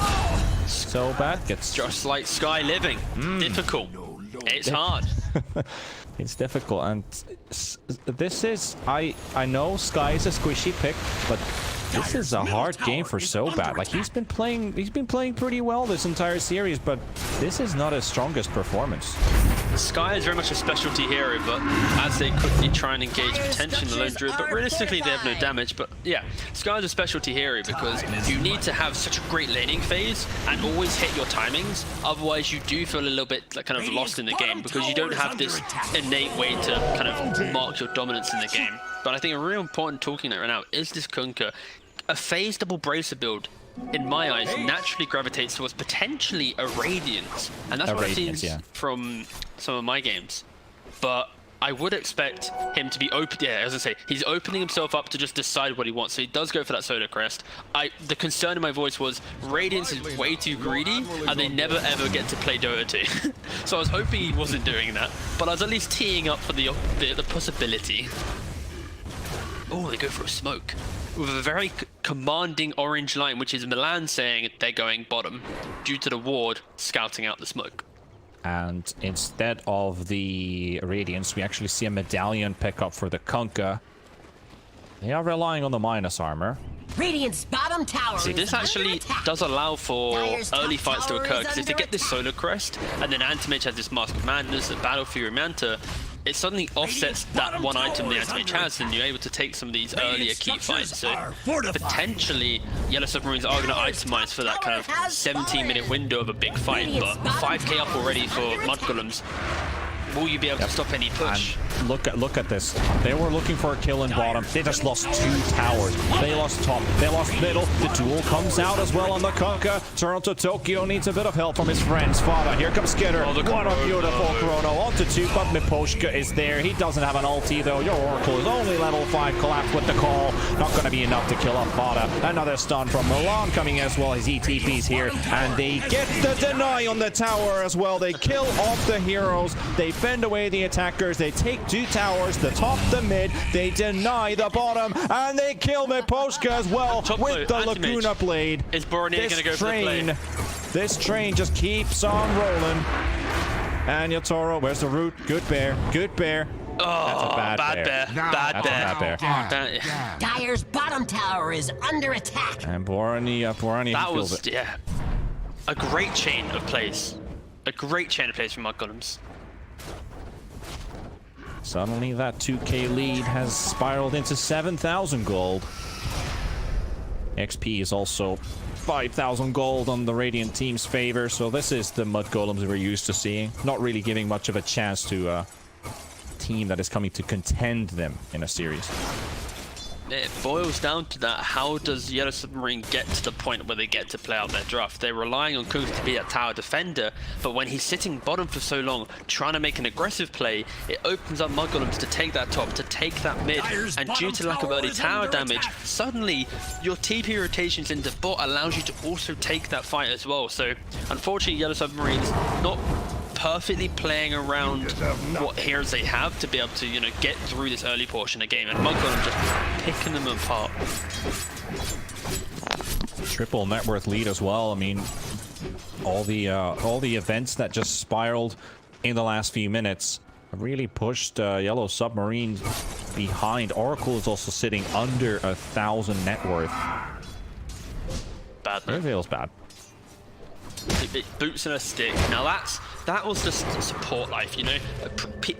So bad gets just like Sky Living. Difficult. It's hard. It's difficult, and this is I know Sky is a squishy pick, but this is a hard game for So Bad. Like he's been playing pretty well this entire series, but this is not his strongest performance. Skye is very much a specialty hero, but as they quickly try and engage potential in the lone druid, but realistically they have no damage. But yeah, Skye is a specialty hero because you need to have such a great laning phase and always hit your timings. Otherwise, you do feel a little bit like kind of lost in the game because you don't have this innate way to kind of mark your dominance in the game. But I think a real important talking note right now is this Kunkka. A phase double bracer build, in my eyes, naturally gravitates towards potentially a Radiance. And that's what I've seen from some of my games. But I would expect him to be open. Yeah, as I say, he's opening himself up to just decide what he wants. So he does go for that Solar Crest. The concern in my voice was Radiance is way too greedy and they never ever get to play Dota 2. So I was hoping he wasn't doing that. But I was at least teeing up for the possibility. Oh, they go for a smoke. With a very commanding orange line, which is Milan saying they're going bottom due to the ward scouting out the smoke. And instead of the Radiance, we actually see a medallion pickup for the Kunkka. They are relying on the minus armor. Radiant's bottom tower. See, this actually does allow for early fights to occur, because if they get this Solar Crest, and then Anti-Mage has this Mask of Madness, and Battle Fury Manta, it suddenly offsets that one item the Anti-Mage has, and you're able to take some of these earlier key fights. So potentially, Yellow Submarines are going to itemize for that kind of 17-minute window of a big fight, but 5k up already for mudgolems. Will you be able to stop any push? And look at this. They were looking for a kill in bottom. They just lost 2 towers. They lost top. They lost middle. The duel comes out as well on the Kunkka. Toronto Tokyo needs a bit of help from his friends. Fada, here comes Skitter. What a beautiful chrono. Onto 2, but Miposhka is there. He doesn't have an ulti though. Your Oracle is only level 5. Collapse with the call. Not going to be enough to kill off Fada. Another stun from Milan coming as well. His ETP's here. And they get the deny on the tower as well. They kill off the heroes. They fend away the attackers. They take 2 towers, the top, the mid. They deny the bottom, and they kill Miposhka as well with the Laguna Blade. Is Boromir going to go for the play? This train just keeps on rolling. And Yotaro, where's the root? Good bear. Good bear. Oh, that's a bad bear. Bad bear. Dire's bottom tower is under attack. And Borani that was it. Yeah, a great chain of plays. A great chain of plays from mudgolems. Suddenly that 2k lead has spiraled into 7,000 gold. XP is also 5,000 gold on the Radiant team's favor, so this is the mudgolems we're used to seeing. Not really giving much of a chance to a team that is coming to contend them in a series. It boils down to that. How does Yellow Submarine get to the point where they get to play out their draft? They're relying on Kunkka to be a tower defender, but when he's sitting bottom for so long, trying to make an aggressive play, it opens up mudgolems to take that top, to take that mid, and due to lack of early tower damage, suddenly your TP rotations into bot allows you to also take that fight as well. So unfortunately, Yellow Submarine's not perfectly playing around what heroes they have to be able to, you know, get through this early portion of the game, and mudgolem just picking them apart. Triple net worth lead as well. I mean, all the events that just spiraled in the last few minutes really pushed Yellow Submarine behind. Oracle is also sitting under 1,000 net worth. Bad, man. It feels bad. It boots and a stick. Now that was just support life, you know.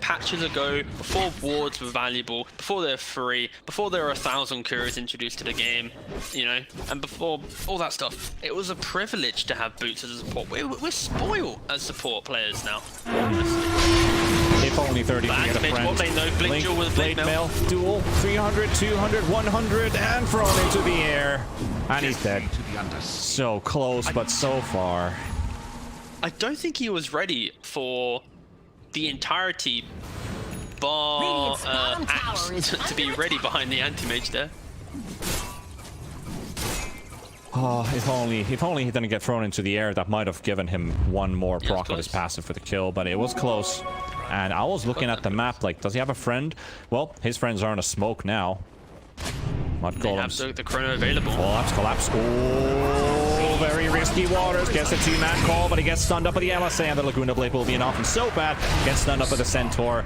Patches ago, before wards were valuable, before they're free, before there were 1,000 couriers introduced to the game, you know, and before all that stuff, it was a privilege to have boots as a support. We're spoiled as support players now. If only 30 can get a friend. What they know, Blink duel with Blade Mail. Duel, 300, 200, 100, and thrown into the air. And he's dead. So close, but so far. I don't think he was ready for the entirety bar Axe to be ready behind the anti-mage there. Oh, if only he didn't get thrown into the air, that might have given him one more proc of his passive for the kill, but it was close. And I was looking at the map, like, does he have a friend? Well, his friends are in a smoke now. Mudgolems. They have the chrono available. Collapse. Oh, very risky waters. Gets a 2-man call, but he gets stunned up by the MSA, and the Laguna Blade will be enough. And so bad, gets stunned up by the Centaur.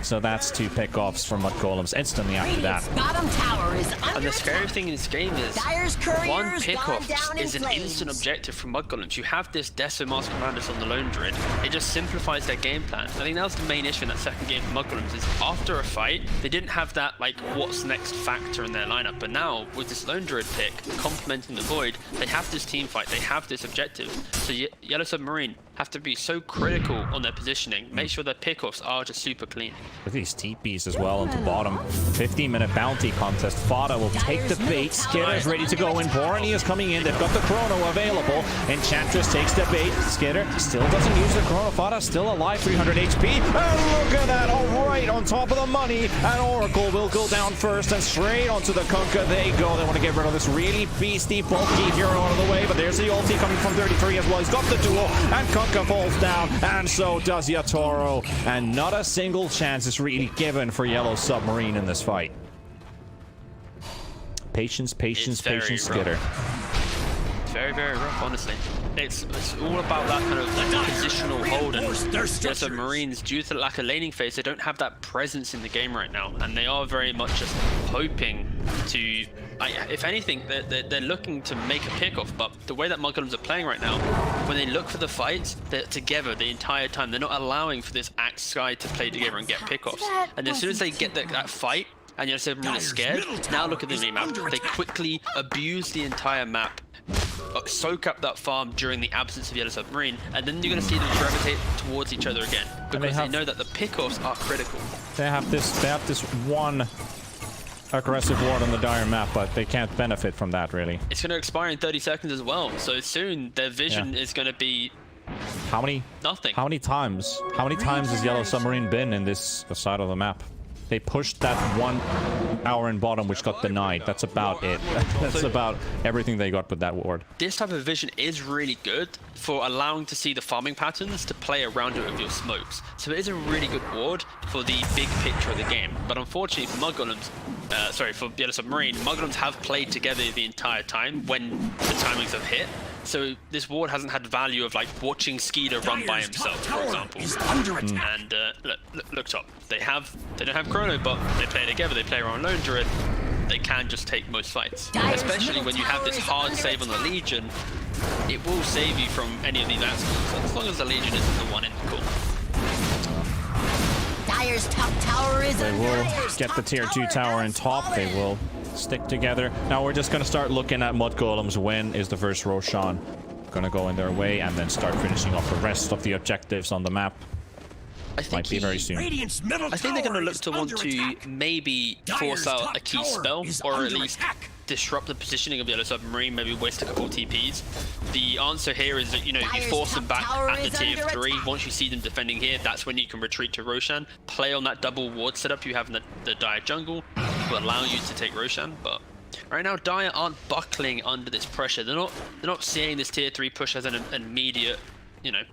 So that's 2 pickoffs from mudgolems instantly after that. Radiant's bottom tower is under And the attack. scary thing in this game is Dire's courier's one gone pickoff down in is an flames. instant objective from mudgolems. You have this Deso Master Commanders on the Lone Druid. It just simplifies their game plan. I think that was the main issue in that second game for mudgolems is after a fight, they didn't have that like what's next factor in their lineup. But now with this Lone Druid pick complementing the Void, they have this team fight, they have this objective. So Yellow Submarine have to be so critical on their positioning. Make sure their pickoffs are just super clean. With these TPs as well onto bottom. 15-minute bounty contest. Fada will take the bait. Skitter's ready to go in. Borony is coming in. They've got the chrono available. Enchantress takes the bait. Skitter still doesn't use the chrono. Fada still alive, 300 HP. And look at that, all right on top of the money. And Oracle will go down first and straight onto the Kunkka they go. They want to get rid of this really beastie, bulky hero out of the way. But there's the ulti coming from 33 as well. He's got the duel. And Kunkka falls down. And so does Yatoro. And not a single chance is really given for Yellow Submarine in this fight. Patience, patience, patience, Skitter. Very, very rough, honestly. It's all about that kind of like positional hold, and the Submarines, due to the lack of laning phase, they don't have that presence in the game right now, and they are very much just hoping to, if anything, they're looking to make a pickoff, but the way that mudgolems are playing right now, when they look for the fights, they're together the entire time. They're not allowing for this Axe Sky to play together and get pickoffs, and as soon as they get that fight, and you're really scared, now look at the map. They quickly abuse the entire map, soak up that farm during the absence of Yellow Submarine, and then you're going to see them gravitate towards each other again because they know that the pickoffs are critical. They have this one aggressive ward on the Dire map, but they can't benefit from that really. It's going to expire in 30 seconds as well, so soon their vision is going to be nothing. How many times has Yellow Submarine been in this side of the map? They pushed that 1 hour in bottom, which got denied. That's about it. That's about everything they got with that ward. This type of vision is really good for allowing to see the farming patterns to play around it with your smokes. So it is a really good ward for the big picture of the game. But unfortunately for mudgolems, for Yellow Submarine, mudgolems have played together the entire time when the timings have hit. So this ward hasn't had value of like watching Skeeter run by himself, for example. And look top. They don't have chrono, but they play together. They play around Lone Druid. They can just take most fights, especially when you have this hard save on the Legion. It will save you from any of these outcomes, as long as the Legion isn't the one in the corner. Dire's top tower is They under will Dire's get the top tier 2 tower tower in has top. They fallen. will stick together. Now we're just going to start looking at mudgolems. When is the first Roshan going to go in their way, and then start finishing off the rest of the objectives on the map? Might be very soon. I think they're going to look to want to maybe force out a key spell, or at least disrupt the positioning of Yellow Submarine, maybe waste a couple of TPs. The answer here is that, you force them back at the tier 3. Once you see them defending here, that's when you can retreat to Roshan. Play on that double ward setup you have in the Dire jungle will allow you to take Roshan, but right now Dire aren't buckling under this pressure. They're not seeing this tier 3 push as an immediate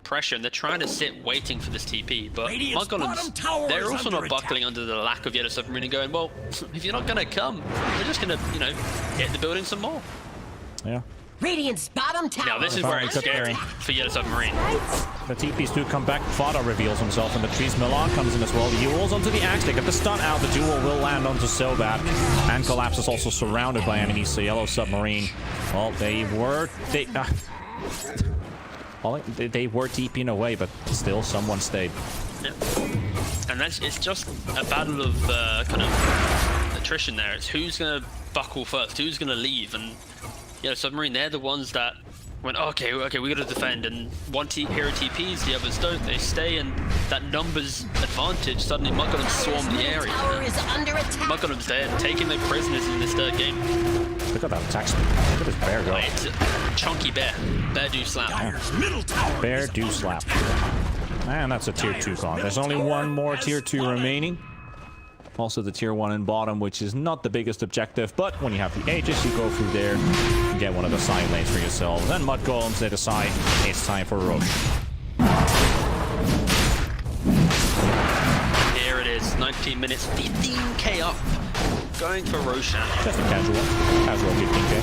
pressure, and they're trying to sit waiting for this TP, but mudgolems, they're also not buckling under the lack of Yellow Submarine and going, well, if you're not going to come, we're just going to, hit the building some more. Yeah. Radiant's bottom tower. Now this is where it's scary for Yellow Submarine. The TPs do come back. Fada reveals himself in the trees. Milan comes in as well. Yules onto the axe. They get the stun out. The duel will land onto Sobat. And Collapse is also surrounded by enemies. So Yellow Submarine, well, they were TPing away, but still someone stayed. Yeah. And it's just a battle of kind of attrition there. It's who's going to buckle first, who's going to leave, and Submarine, they're the ones that went, okay, we got to defend, and one hero TPs, the others don't. They stay, and that numbers advantage, suddenly mudgolems swarm the area. Mudgolems there, taking their prisoners in this third game. Look at that attack speed. Look at this bear go. It's a chunky bear. Bear do slap. Bear do slap. And that's a tier 2 con. There's only one more tier 2 remaining. Also the tier 1 in bottom, which is not the biggest objective, but when you have the Aegis, you go through there and get one of the side lanes for yourselves. And mudgolems, they decide it's time for Roche. Here it is, 19 minutes, 15k up. Going for Roshan. Just a casual 15k.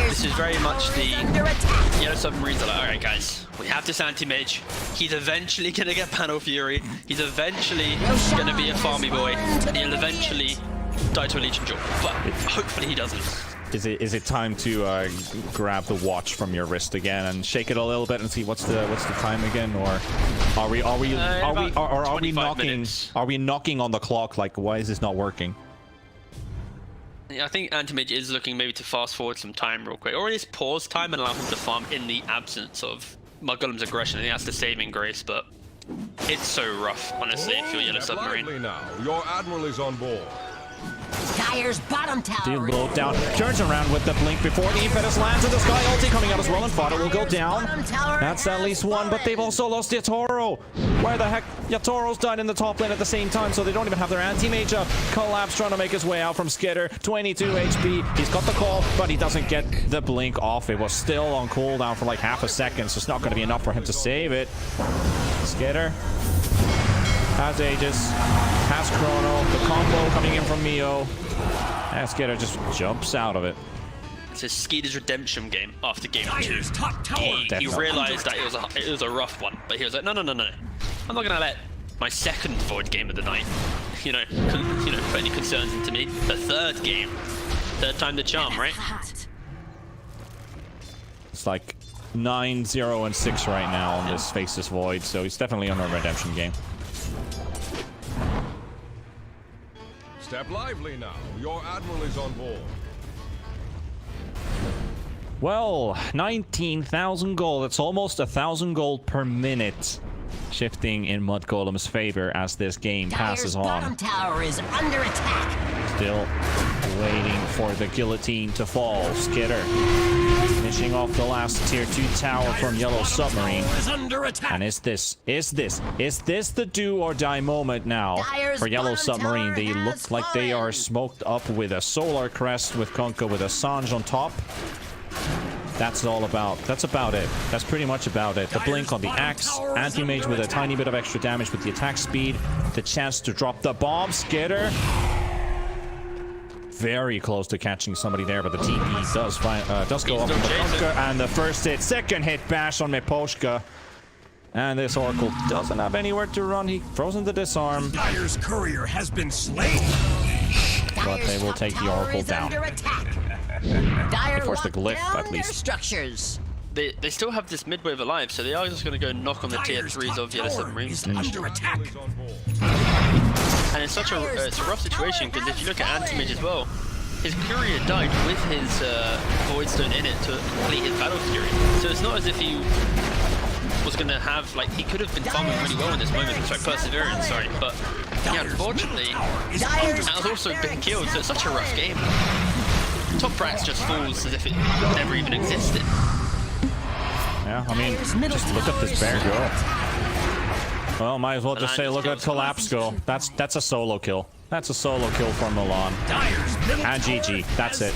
This is very much the Under attack. Yellow Submarines are like, alright guys, we have this anti-mage. He's eventually gonna get Panel Fury. He's eventually gonna be a farmy boy. And he'll eventually die to a Legion Jaw. But hopefully he doesn't. Is it time to grab the watch from your wrist again and shake it a little bit and see what's the time again, or are we knocking on the clock? Like, why is this not working? Yeah, I think anti-mage is looking maybe to fast forward some time real quick, or at least pause time and allow him to farm in the absence of Mudgolem's aggression. I think that's the saving grace, but it's so rough, honestly, if you're Yellow Submarine. Lively now. Your admiral is on board. Dire's bottom The tower. low down turns around with the blink before the Impetus lands, and the Sky ulti coming out as well, and Fodder will go down. That's at least one, but they've also lost Yatoro. Where the heck? Yatoro's died in the top lane at the same time, so they don't even have their anti-mage up. Collapse trying to make his way out from Skitter. 22 HP. He's got the call, but he doesn't get the blink off. It was still on cooldown for like half a second, so it's not going to be enough for him to save it. Skitter has Aegis, has Chrono, the combo coming in from Mio. And Skitter just jumps out of it. It's his Skeeter's redemption game after game 2. top tower. He realized that it was a rough one, but he was like, no. I'm not gonna let my second Void game of the night, put any concerns into me. The third game, third time the charm, right? It's like 9-0 and 6 right now on this Faceless Void, so he's definitely on a redemption game. Step lively now. Your admiral is on board. Well, 19,000 gold. It's almost 1,000 gold per minute, shifting in Mudgolem's favor as this game passes Dire's bottom on. tower is under attack. Still waiting for the guillotine to fall. Skitter finishing off the last tier 2 tower from Yellow Submarine. Is under attack. And is this the do or die moment now Dire's for Yellow bottom Submarine? tower They look has like they are fallen. smoked up with a Solar Crest with Kunkka with a Sange on top. That's all about. That's about it. That's pretty much about it. The blink on the axe, anti-mage with a tiny bit of extra damage with the attack speed, the chance to drop the bomb. Skitter very close to catching somebody there, but the TP does go up on the Kunkka, and the first hit, second hit bash on Miposhka. And this Oracle doesn't have anywhere to run. He throws in the disarm, Dire's courier has been slain. but they will take the Oracle down. Dire force the locked glyph, down at their least. structures. They still have this mid-wave alive, so they are just going to go knock on the tier 3s of Yellow Submarines. Under attack. Is on board. And it's such it's a rough situation, because if you look at Anti-Mage as well, his courier died with his Void Stone in it to complete his Battle Fury. So it's not as if he was going to have, like, he could have been farming really well in this moment. Sorry, Perseverance, sorry. But, yeah, unfortunately, has also been killed, so it's such a rough game. Top Brax just falls as if it never even existed. Yeah, I mean, just look at this bear go. Well, might as well just say, look at Collapse go. That's a solo kill. That's a solo kill from Milan. And GG. That's it.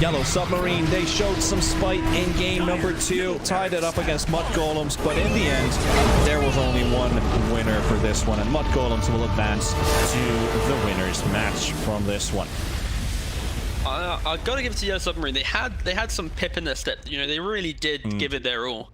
Yellow Submarine, they showed some spite in game number 2, tied it up against Mudgolems, but in the end, there was only one winner for this one, and Mudgolems will advance to the winner's match from this one. I gotta give it to Yellow Submarine. They had some pip in their step. They really did give it their all.